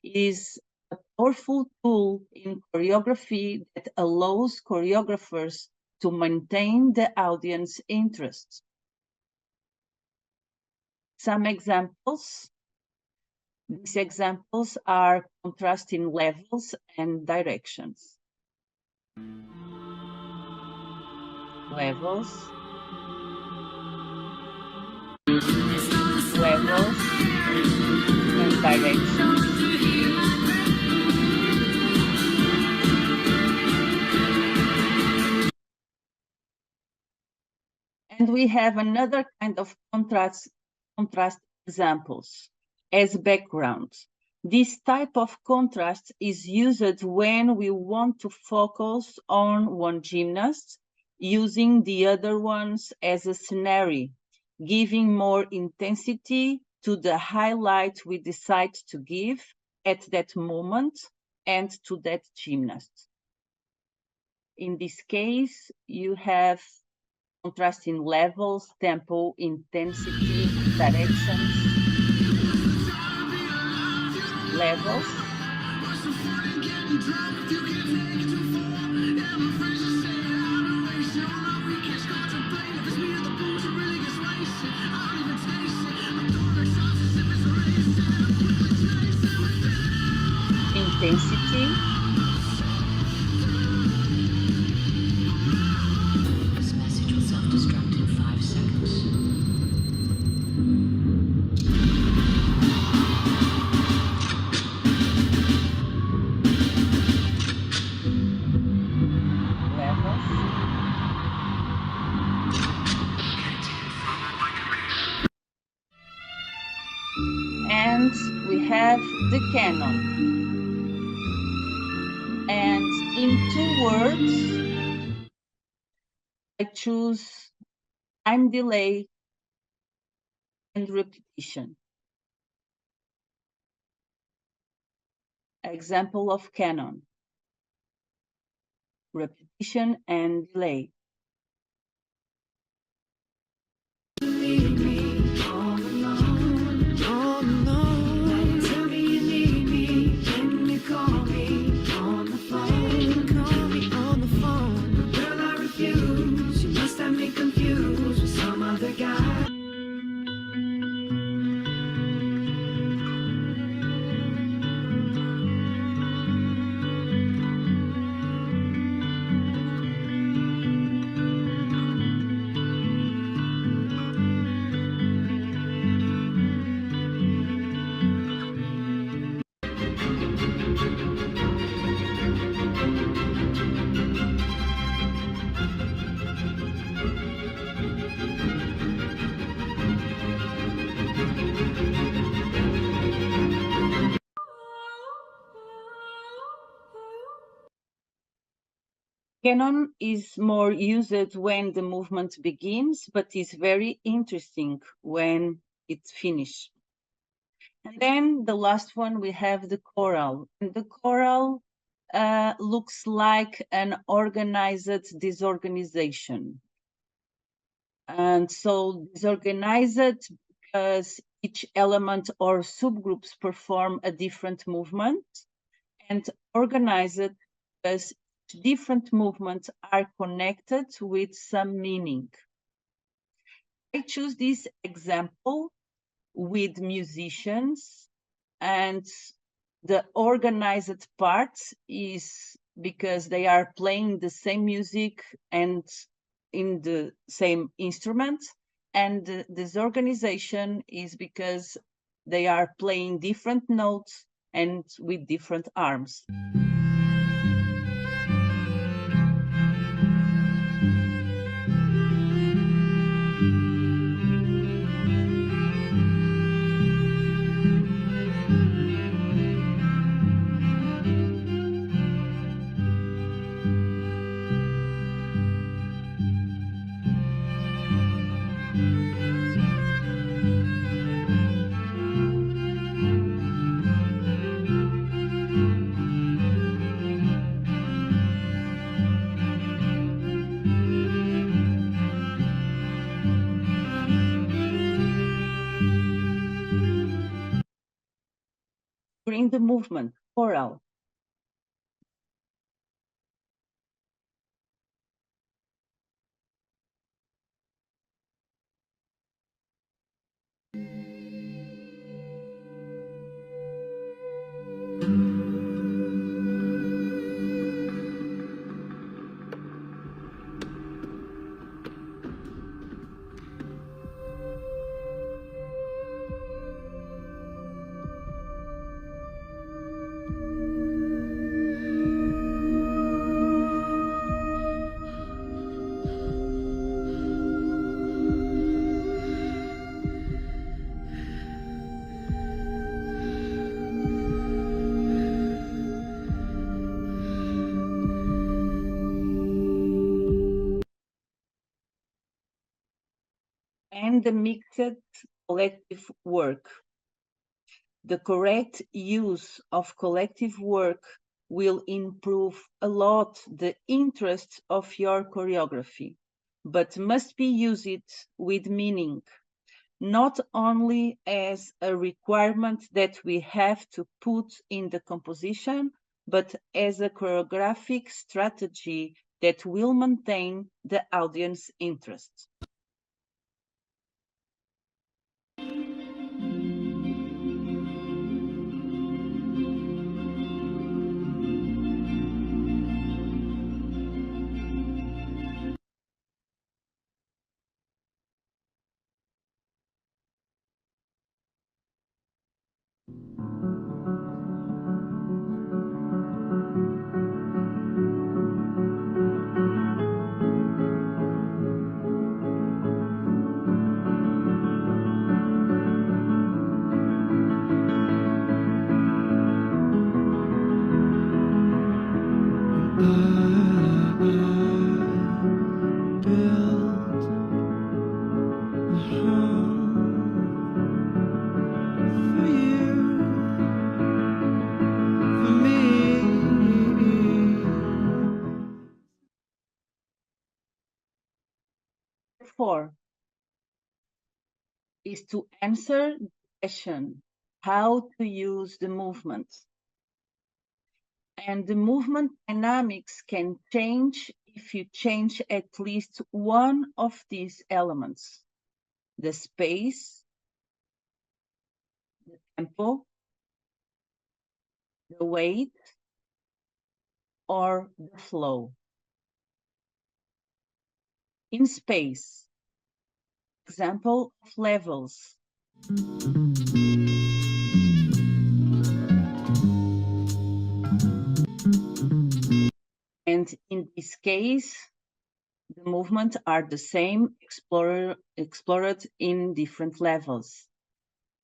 It is a powerful tool in choreography that allows choreographers to maintain the audience interest. Some examples. These examples are contrasting levels and directions. Levels, and directions. And we have another kind of contrast examples as background. This type of contrast is used when we want to focus on one gymnast, using the other ones as a scenario, giving more intensity to the highlight we decide to give at that moment and to that gymnast. In this case, you have contrasting levels, tempo, intensity, directions, levels. Intensity. This message will self-destruct in 5 seconds. And we have the canon. And in 2 words, I choose time delay and repetition. Example of canon. Repetition and delay. Canon is more used when the movement begins, but is very interesting when it's finished. And then the last one, we have the choral. And the choral looks like an organized disorganization. And so disorganized because each element or subgroups perform a different movement, and organized because different movements are connected with some meaning. I choose this example with musicians, and the organized part is because they are playing the same music and in the same instrument, and the disorganization is because they are playing different notes and with different arms. During the movement, choral. and the mixed collective work. The correct use of collective work will improve a lot the interest of your choreography, but must be used with meaning, not only as a requirement that we have to put in the composition, but as a choreographic strategy that will maintain the audience interest. Four is to answer the question, how to use the movement. And the movement dynamics can change if you change at least one of these elements: the space, the tempo, the weight, or the flow. In space, example of levels. And in this case, the movements are the same, explored in different levels.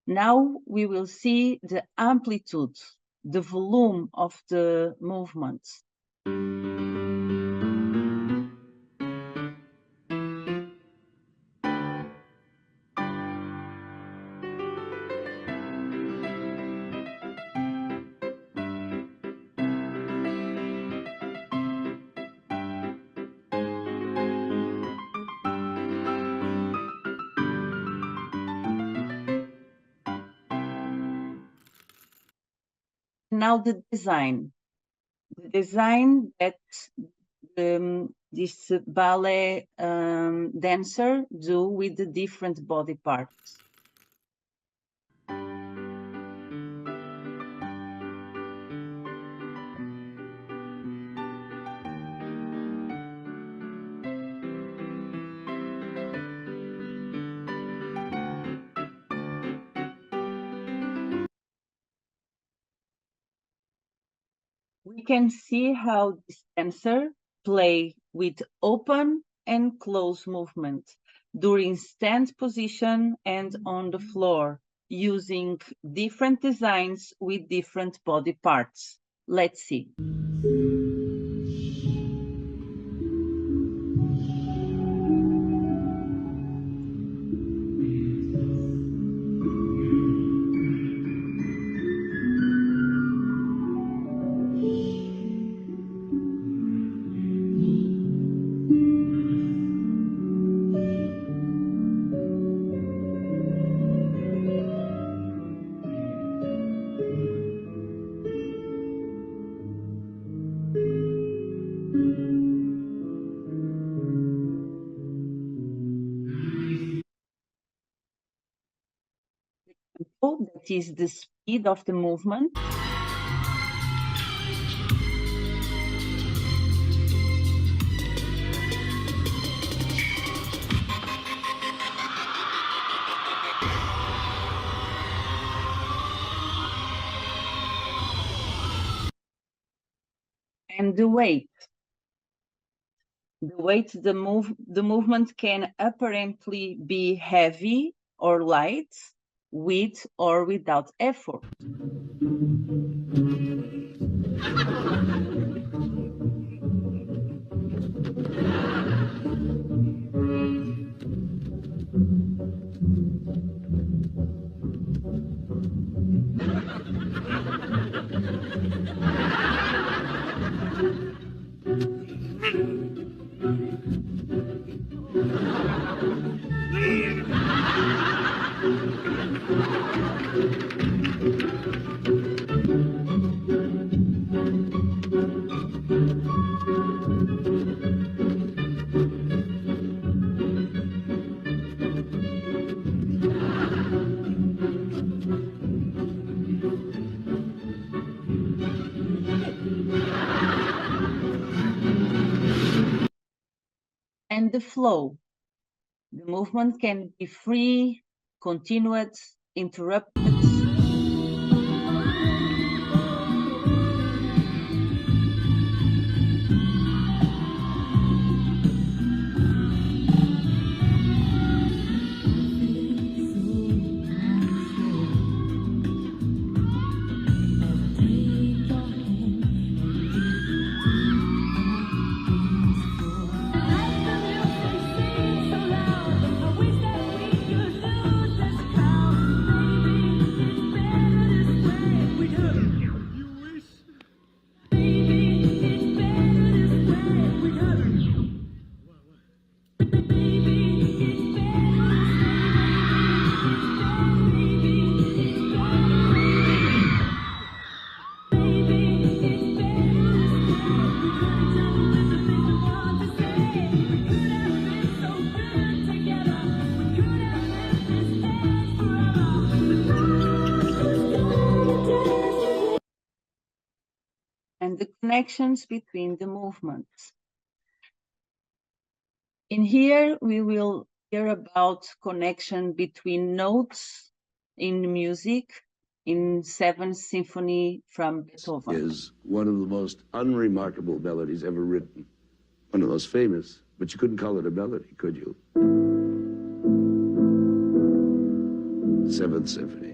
Now we will see the amplitude, the volume of the movements. Now the design that this ballet dancer do with the different body parts. We can see how this dancer play with open and close movement during stand position and on the floor, using different designs with different body parts. Let's see. That is the speed of the movement. And the weight. The movement can apparently be heavy or light, with or without effort. And the flow. The movement can be free, continuous, interrupted. And the connections between the movements. In here, we will hear about connection between notes in music in Seventh Symphony from Beethoven. Is one of the most unremarkable melodies ever written. One of the most famous, but you couldn't call it a melody, could you? Seventh Symphony.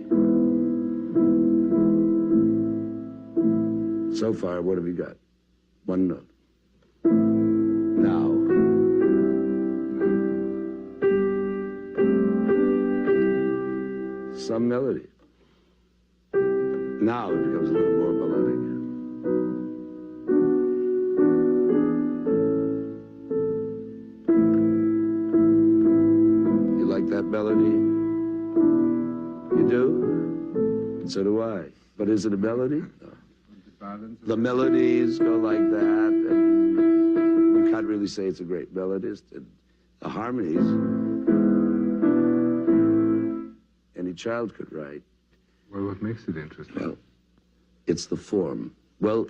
So far, what have you got? One note. Now. Some melody. Now it becomes a little more melodic. You like that melody? You do? And so do I. But is it a melody? No. The melodies go like that, and you can't really say it's a great melodist. And the harmonies, any child could write. Well, what makes it interesting? Well, it's the form. Well,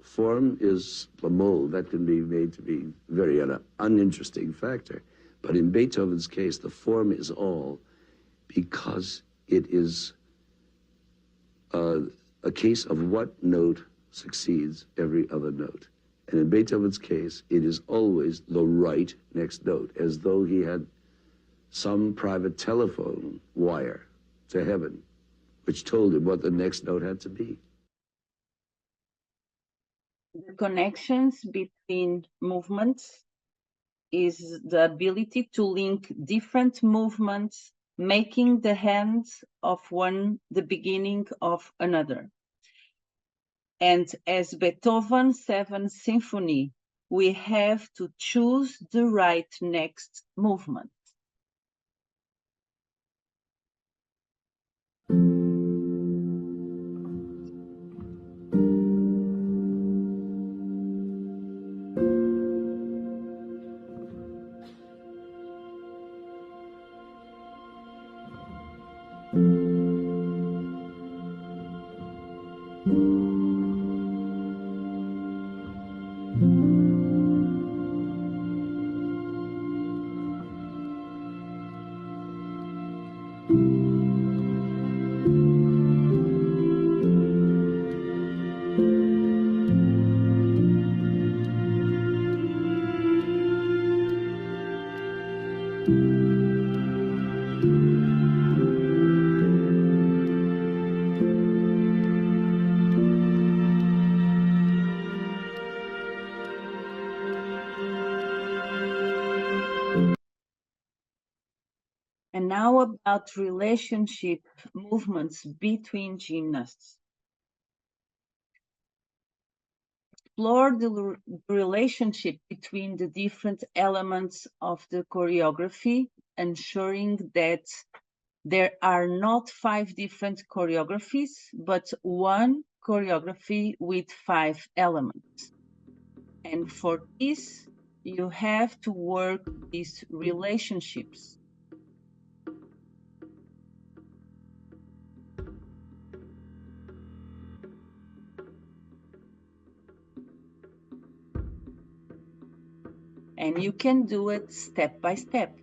form is a mold that can be made to be very uninteresting factor. But in Beethoven's case, the form is all because it is a case of what note succeeds every other note. And in Beethoven's case, it is always the right next note, as though he had some private telephone wire to heaven, which told him what the next note had to be. The connections between movements is the ability to link different movements, making the hands of one the beginning of another. And as Beethoven's Seventh Symphony, we have to choose the right next movement. And now about relationship movements between gymnasts. Explore the relationship between the different elements of the choreography, ensuring that There are not 5 different choreographies, but one choreography with 5 elements. And for this, you have to work these relationships. And you can do it step by step.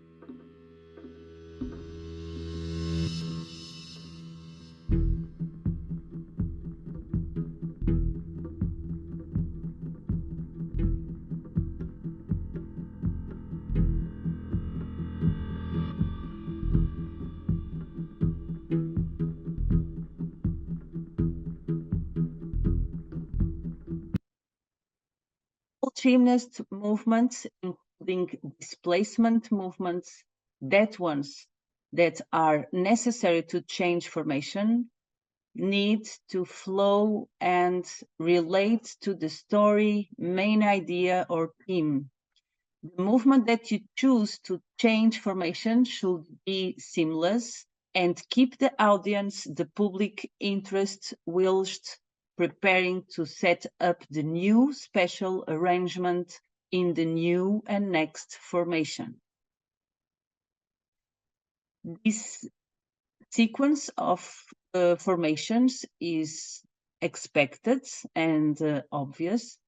Gymnast movements, including displacement movements, that ones that are necessary to change formation, need to flow and relate to the story, main idea, or theme. The movement that you choose to change formation should be seamless and keep the audience, the public interest whilst preparing to set up the new special arrangement in the new and next formation. This sequence of formations is expected and obvious.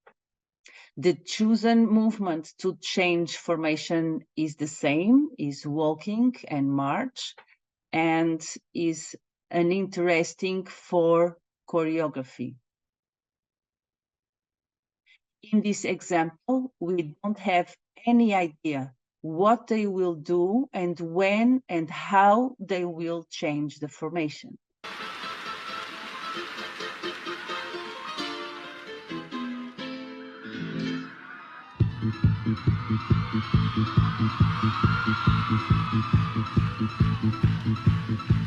The chosen movement to change formation is the same, is walking and march, and is an interesting for choreography. In this example, we don't have any idea what they will do and when and how they will change the formation.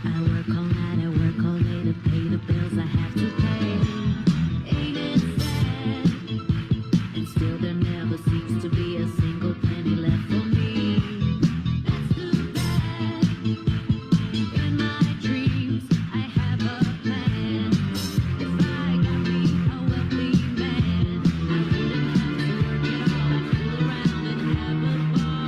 I work all night, I work all day to pay the bills I have to pay. Ain't it sad? And still there never seems to be a single penny left for me. That's too bad. In my dreams, I have a plan. If I got me a wealthy man, I wouldn't have to work at all. I'd fool around and have a ball.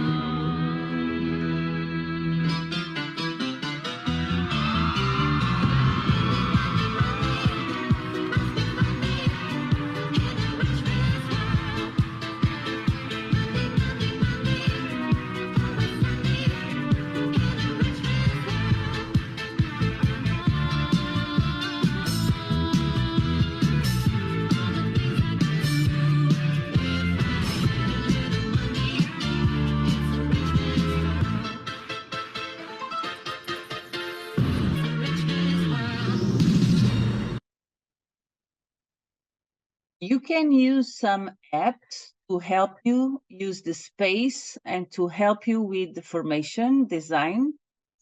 You can use some apps to help you use the space and to help you with the formation design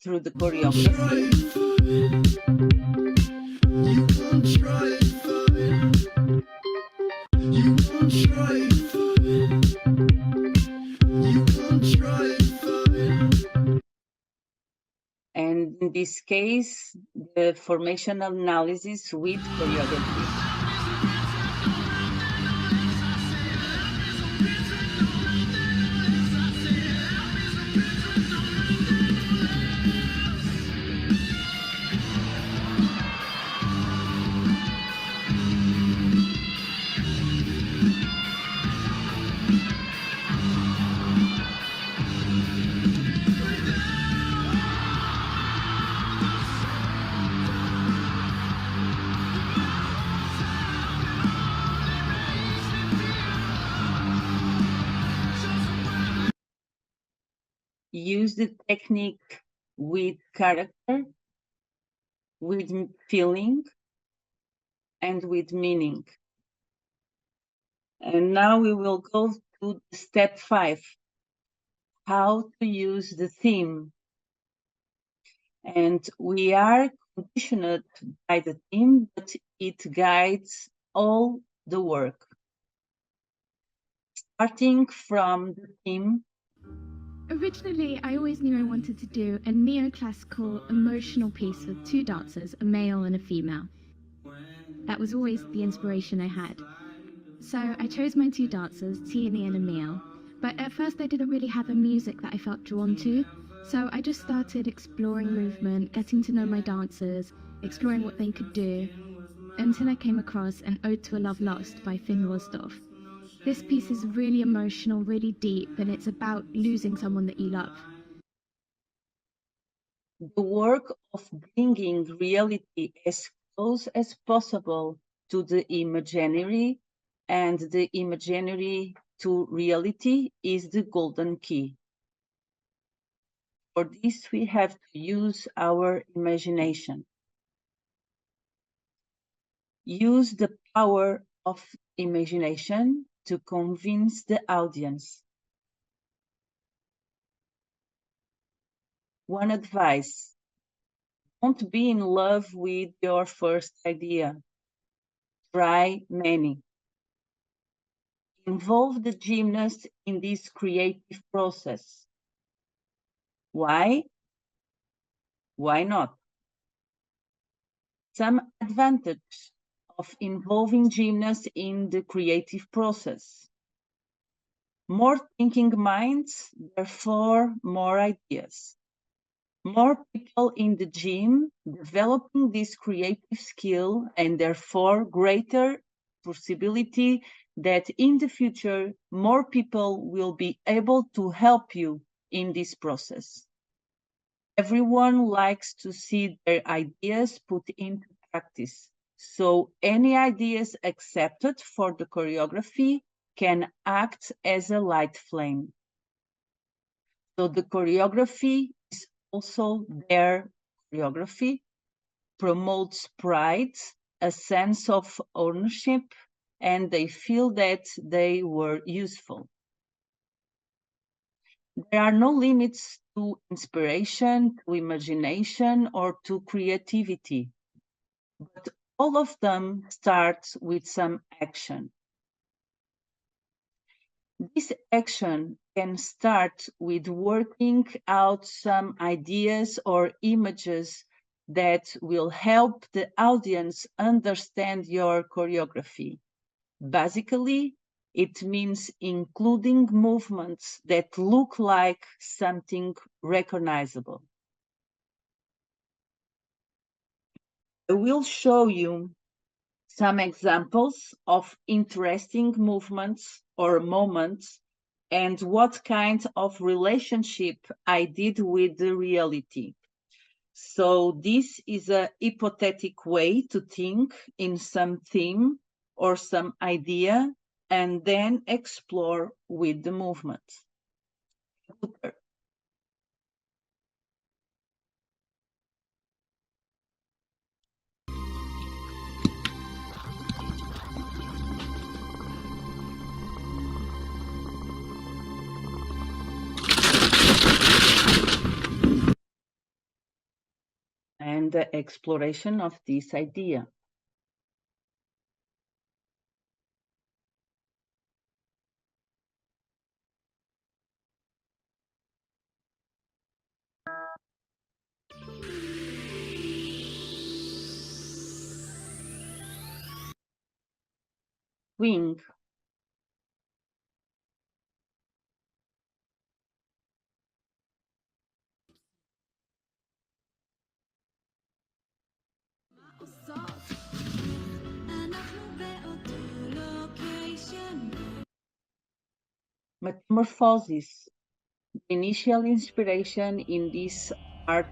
through the choreography. And in this case, the formation analysis with choreography. Use the technique with character, with feeling, and with meaning. And now we will go to step 5, how to use the theme. And we are conditioned by the theme, but it guides all the work. Starting from the theme, Originally, I always knew I wanted to do a neoclassical emotional piece with two dancers, a male and a female. That was always the inspiration I had. So I chose my two dancers, Tierney and Emile, but at first I didn't really have a music that I felt drawn to, so I just started exploring movement, getting to know my dancers, exploring what they could do, until I came across An Ode to a Love Lost by Finn Rosdorf. This piece is really emotional, really deep, and it's about losing someone that you love. The work of bringing reality as close as possible to the imaginary and the imaginary to reality is the golden key. For this, we have to use our imagination. Use the power of imagination to convince the audience. One advice: don't be in love with your first idea. Try many. Involve the gymnast in this creative process. Why? Why not? Some advantage of involving gymnasts in the creative process. More thinking minds, therefore more ideas. More people in the gym developing this creative skill, and therefore greater possibility that in the future more people will be able to help you in this process. Everyone likes to see their ideas put into practice, so any ideas accepted for the choreography can act as a light flame. So the choreography is also their choreography, promotes pride, a sense of ownership, and they feel that they were useful. There are no limits to inspiration, to imagination, or to creativity, but all of them start with some action. This action can start with working out some ideas or images that will help the audience understand your choreography. Basically, it means including movements that look like something recognizable. I will show you some examples of interesting movements or moments and what kind of relationship I did with the reality. So this is a hypothetical way to think in some theme or some idea and then explore with the movement. And the exploration of this idea. Wing. Metamorphosis. The initial inspiration in this art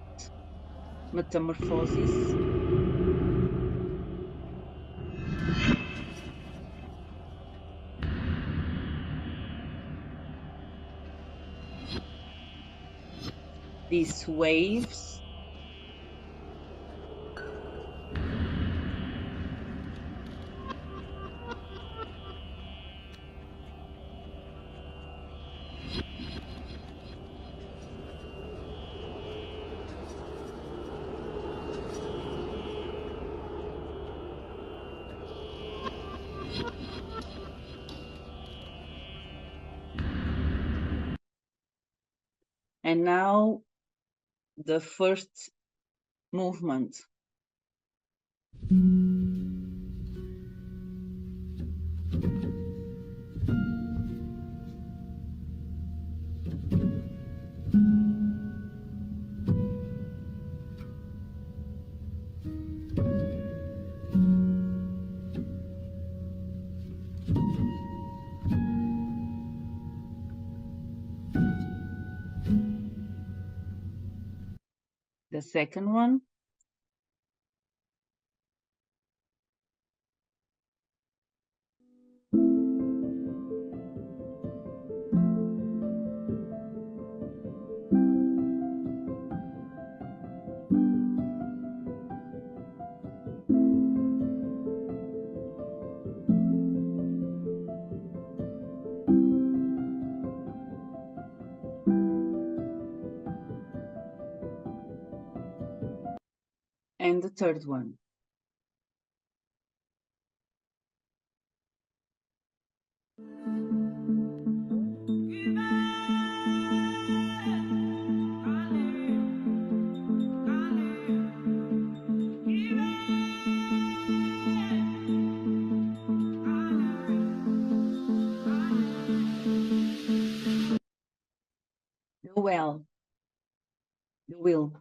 metamorphosis. These waves. And now the first movement. The second one. And the third one. The well. The will.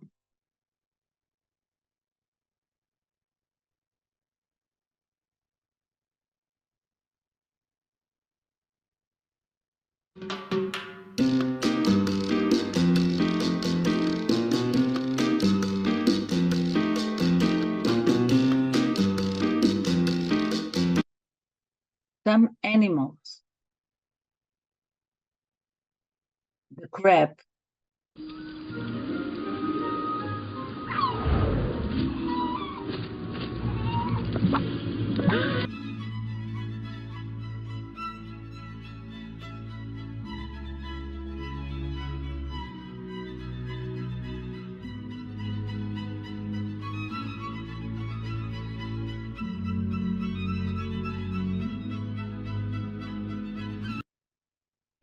Some animals. The crab.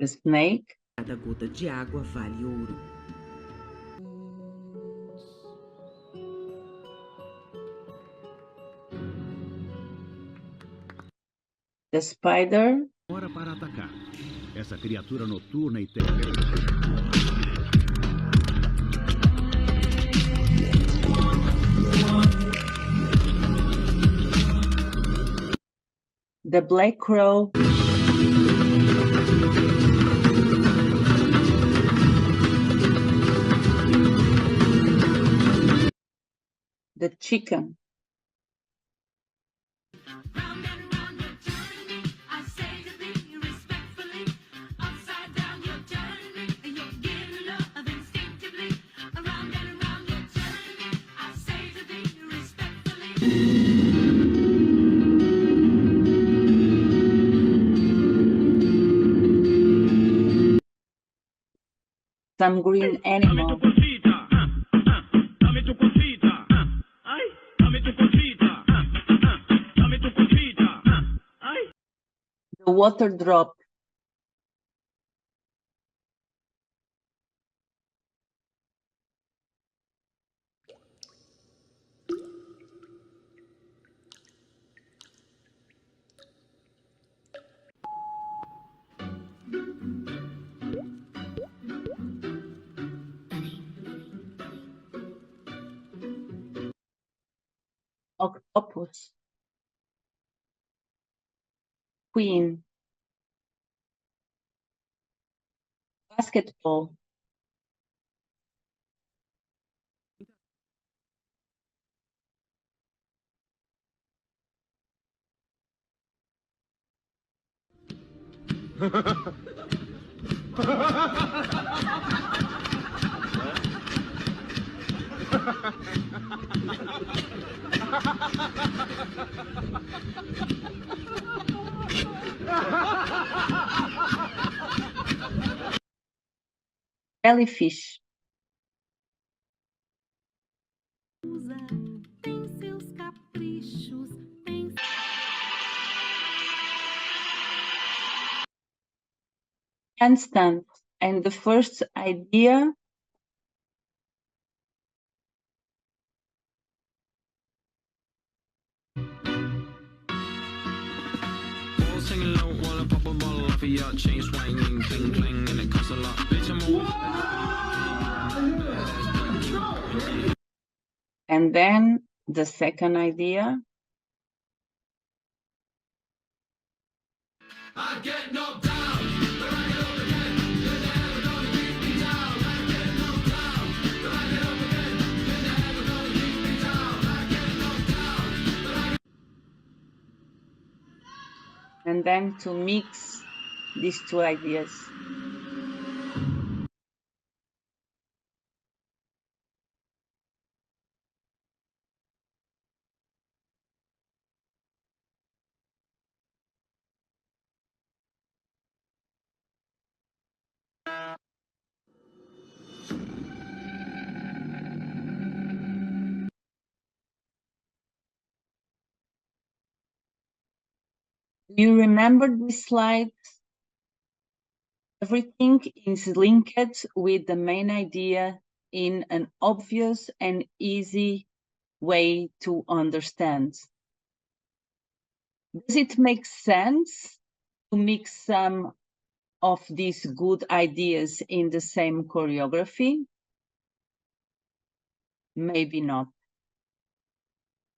The snake. Cada gota de água vale ouro. The spider. Hora para atacar. Essa criatura noturna e The black crow. The chicken. Some green animal. The water drop. Octopus. Queen. Basketball. Jellyfish. Tem seus caprichos, tem... Handstand. And the first idea singing low while I pop a bottle off of your chain swinging, cling clang, and it costs a lot. Bitch, I'm always. And then the second idea. I get knocked down, but I get up again. You're never gonna keep me down. I get knocked down, but I get up again. You're never gonna keep me down. I get knocked down, but I. And then to mix these two ideas. You remember this slide? Everything is linked with the main idea in an obvious and easy way to understand. Does it make sense to mix some of these good ideas in the same choreography? Maybe not,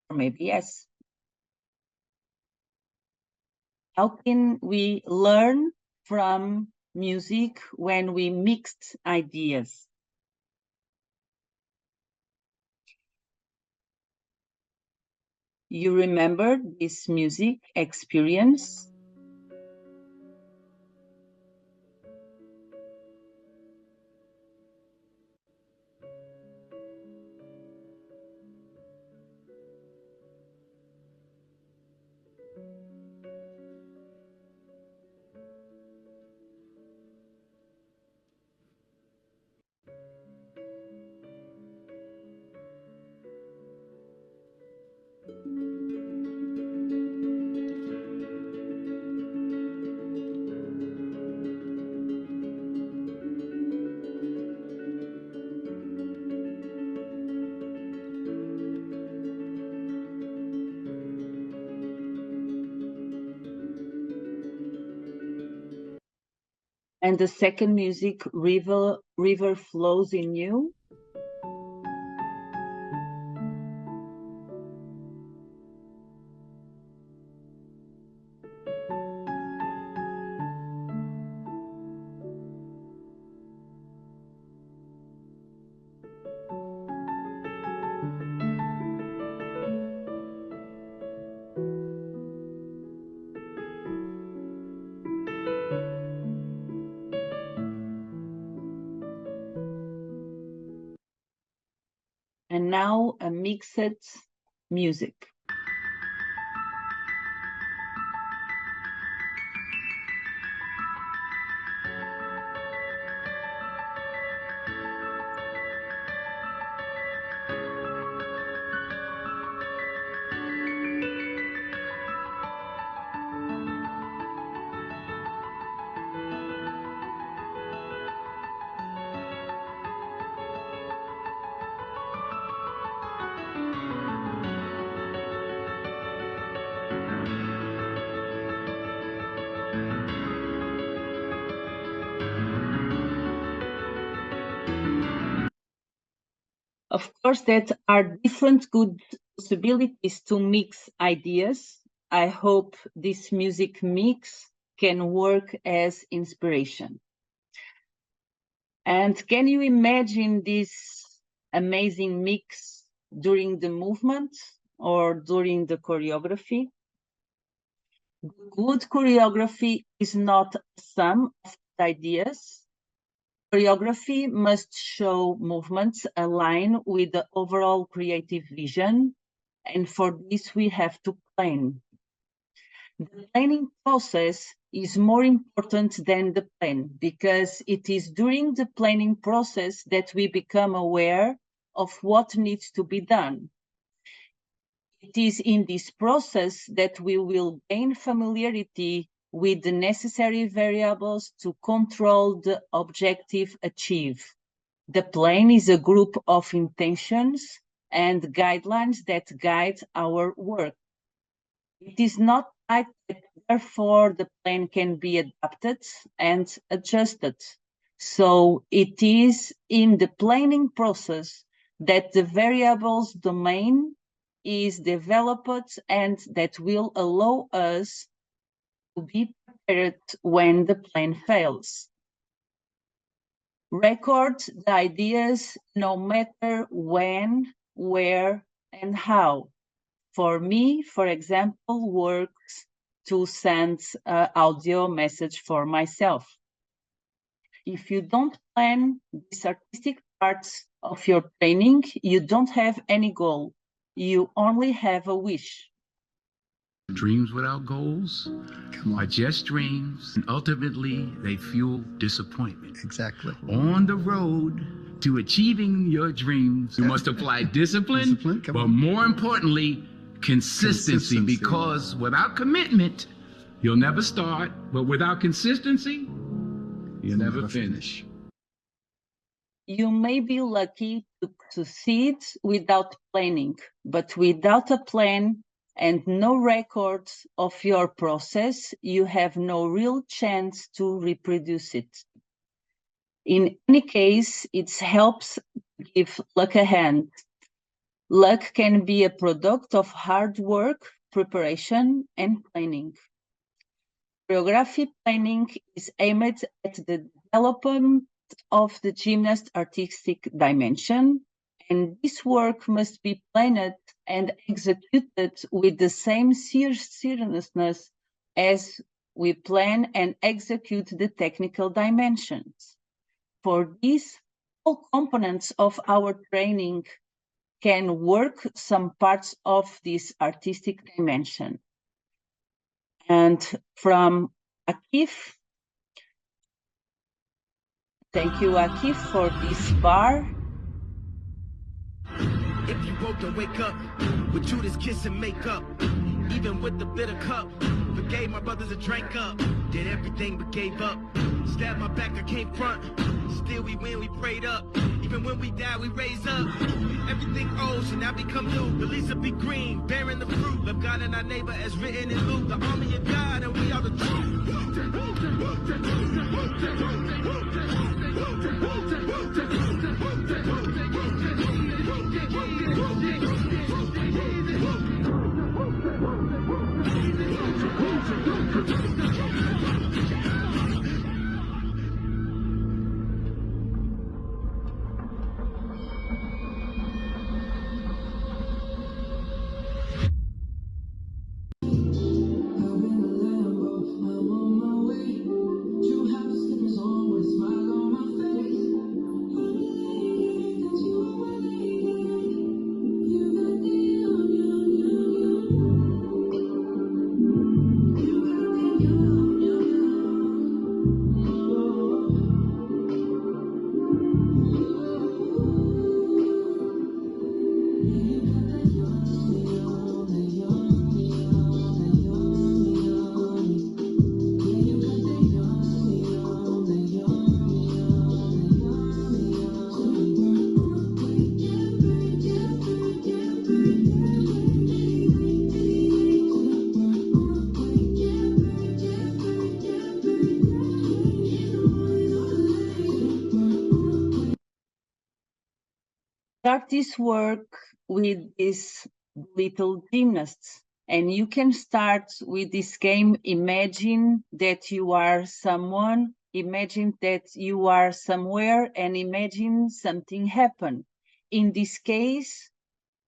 or maybe yes. How can we learn from music when we mixed ideas? You remember this music experience? And the second music, River Flows in You. And now a mixed music. Of course, there are different good possibilities to mix ideas. I hope this music mix can work as inspiration. And can you imagine this amazing mix during the movement or during the choreography? Good choreography is not a sum of ideas. Choreography must show movements align with the overall creative vision, and for this we have to plan. The planning process is more important than the plan because it is during the planning process that we become aware of what needs to be done. It is in this process that we will gain familiarity with the necessary variables to control the objective achieved. The plan is a group of intentions and guidelines that guide our work. It is not like that therefore the plan can be adapted and adjusted. So it is in the planning process that the variables domain is developed and that will allow us to be prepared when the plan fails. Record the ideas no matter when, where, and how. For me, for example, works to send an audio message for myself. If you don't plan these artistic parts of your training, you don't have any goal. You only have a wish. Dreams without goals are just dreams, and ultimately they fuel disappointment. Exactly. On the road to achieving your dreams, you must apply discipline, but more importantly, consistency, because without commitment, you'll never start, but without consistency, you'll never finish. You may be lucky to succeed without planning, but without a plan and no records of your process, you have no real chance to reproduce it. In any case, it helps to give luck a hand. Luck can be a product of hard work, preparation, and planning. Choreography planning is aimed at the development of the gymnast artistic dimension, and this work must be planned and executed with the same seriousness as we plan and execute the technical dimensions. For this, all components of our training can work some parts of this artistic dimension. And from Akif, thank you, Akif, for this bar. If you woke to wake up with Judas kiss and makeup, even with the bitter cup, forgave my brothers and drank up, did everything but gave up. Stabbed my back, I came front. Still we win, we prayed up. Even when we die, we raise up. Everything old should now become new. The leaves will be green, bearing the fruit. Love God and our neighbor as written in Luke. The army of God and we are the truth. Start this work with these little gymnasts, and you can start with this game. Imagine that you are someone, imagine that you are somewhere, and imagine something happen. In this case,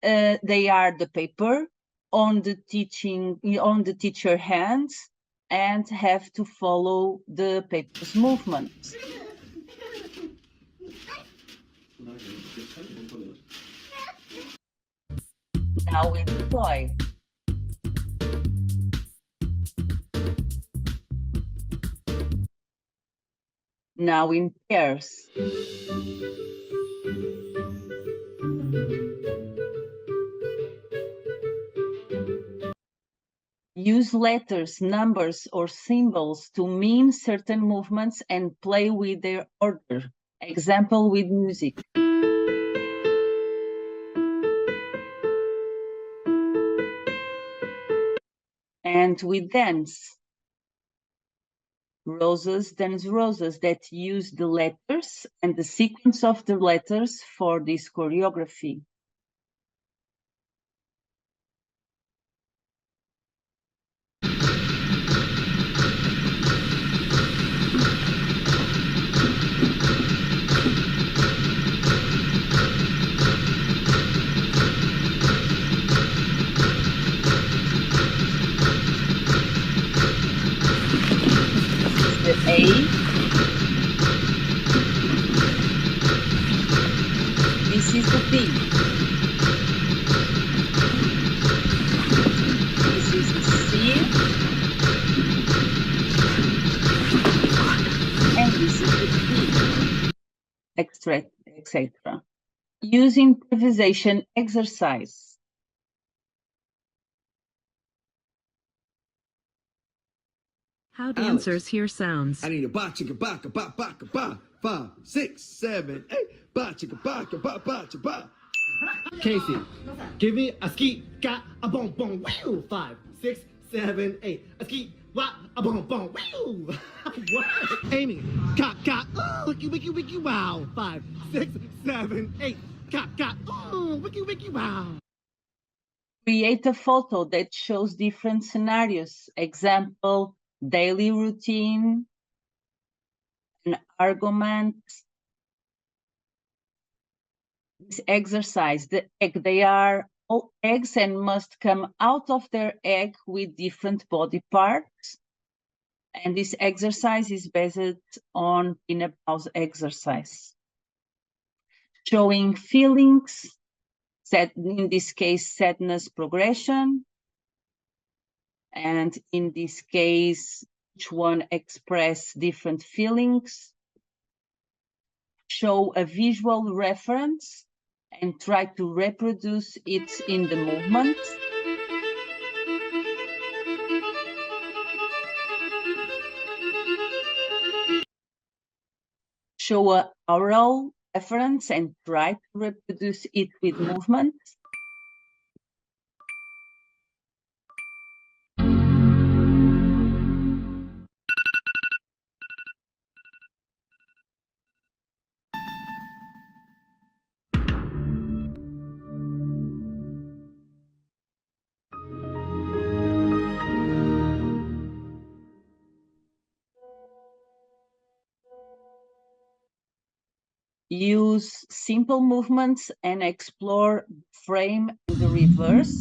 they are the paper on the teacher hands and have to follow the paper's movements. Now we deploy. Now in pairs. Use letters, numbers, or symbols to mean certain movements and play with their order. Example with music. And with dance. roses, then roses, that use the letters and the sequence of the letters for this choreography. The A. This is the B. This is the C. And this is the D, etc. Use improvisation exercise. How dancers hear sounds. I need a ba chicka ba ka ba ba ka ba 5, 6, 7, 8 ba chicka ba ka ba ba cha ba. Casey, give me a ski, got a boom, boom, wheel. 5, 6, 7, 8. A ski, what, a boom, boom, wheel. What? Amy, got, wiki, wiki, wiki, wow. 5, 6, 7, 8. Got, wiki, wiki, wow. Create a photo that shows different scenarios. Example, daily routine, an argument. This exercise, the egg, they are all eggs and must come out of their egg with different body parts. And this exercise is based on inner pause exercise. Showing feelings, in this case, sadness progression. And in this case, each one express different feelings. Show a visual reference and try to reproduce it in the movement. Show a oral reference and try to reproduce it with movement. Use simple movements and explore frame in the reverse.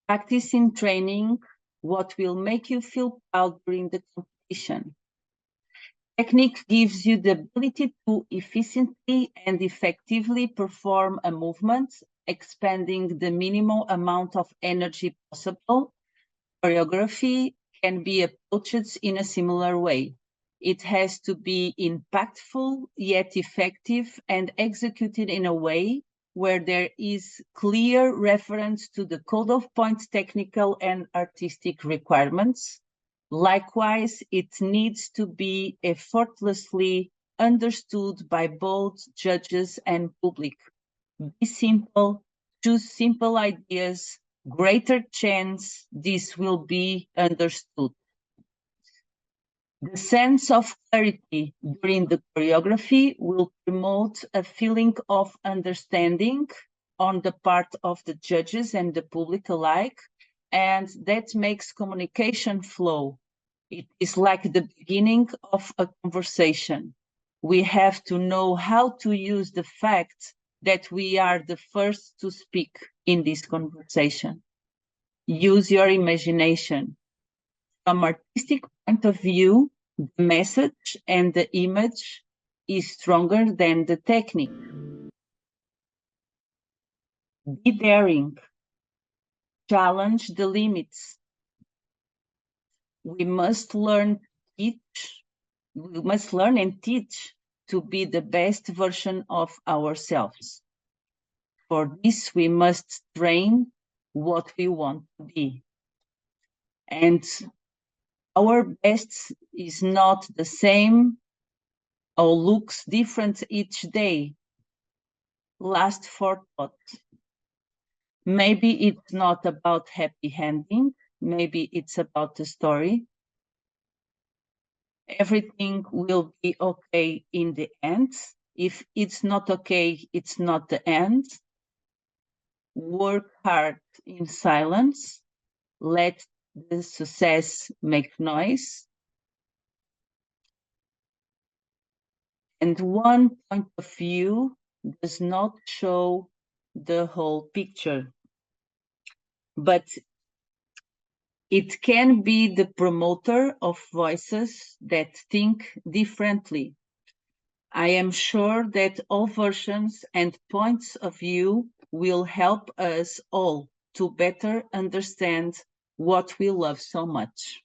Practice in training what will make you feel proud during the competition. Technique gives you the ability to efficiently and effectively perform a movement, expending the minimal amount of energy possible. Choreography can be approached in a similar way. It has to be impactful yet effective and executed in a way where there is clear reference to the code of points technical and artistic requirements. Likewise, it needs to be effortlessly understood by both judges and public. Be simple, choose simple ideas, greater chance this will be understood. The sense of clarity during the choreography will promote a feeling of understanding on the part of the judges and the public alike, and that makes communication flow. It is like the beginning of a conversation. We have to know how to use the fact that we are the first to speak in this conversation. Use your imagination. From artistic point of view, the message and the image is stronger than the technique. Be daring. Challenge the limits. We must learn and teach to be the best version of ourselves. For this, we must train what we want to be. And our best is not the same or looks different each day. Last forethought. Maybe it's not about happy ending. Maybe it's about the story. Everything will be okay in the end. If it's not okay, it's not the end. Work hard in silence. Let the success make noise. And one point of view does not show the whole picture, but it can be the promoter of voices that think differently. I am sure that all versions and points of view will help us all to better understand what we love so much.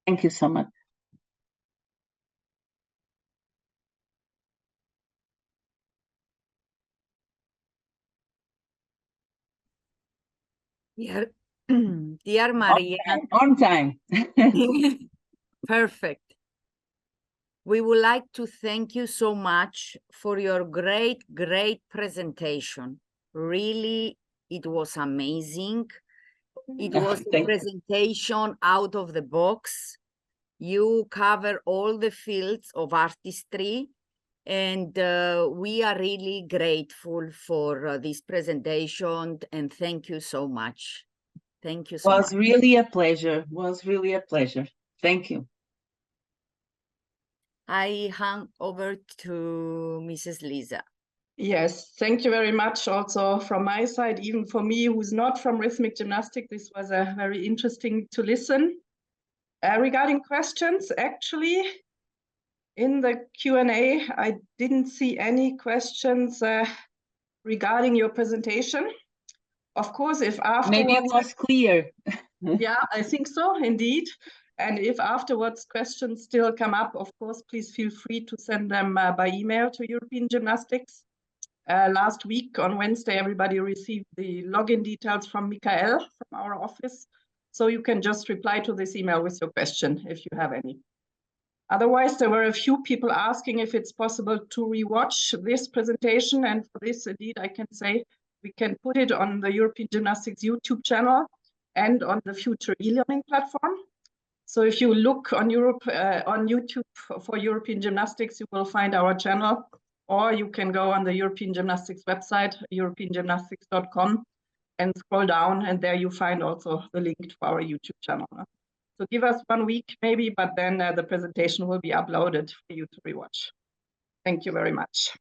Thank you so much. Dear, dear Maria. On time. Perfect. We would like to thank you so much for your great, great presentation. Really, it was amazing. It was a presentation out of the box. You cover all the fields of artistry, and we are really grateful for this presentation, and thank you so much. Thank you so much. Was really a pleasure. Was really a pleasure. Thank you. I hand over to Mrs. Lisa. Yes, thank you very much also from my side, even for me who's not from Rhythmic Gymnastics, this was very interesting to listen. Regarding questions, actually, in the Q&A, I didn't see any questions regarding your presentation. Of course, if afterwards... Maybe it was clear. Yeah, I think so, indeed. And if afterwards questions still come up, of course, please feel free to send them by email to European Gymnastics. Last week on Wednesday, everybody received the login details from Michael from our office. So you can just reply to this email with your question if you have any. Otherwise, there were a few people asking if it's possible to rewatch this presentation. And for this, indeed, I can say we can put it on the European Gymnastics YouTube channel and on the future e-learning platform. So if you look on YouTube for European Gymnastics, you will find our channel, or you can go on the European Gymnastics website, europeangymnastics.com, and scroll down, and there you find also the link to our YouTube channel. So give us 1 week maybe, but then the presentation will be uploaded for you to rewatch. Thank you very much.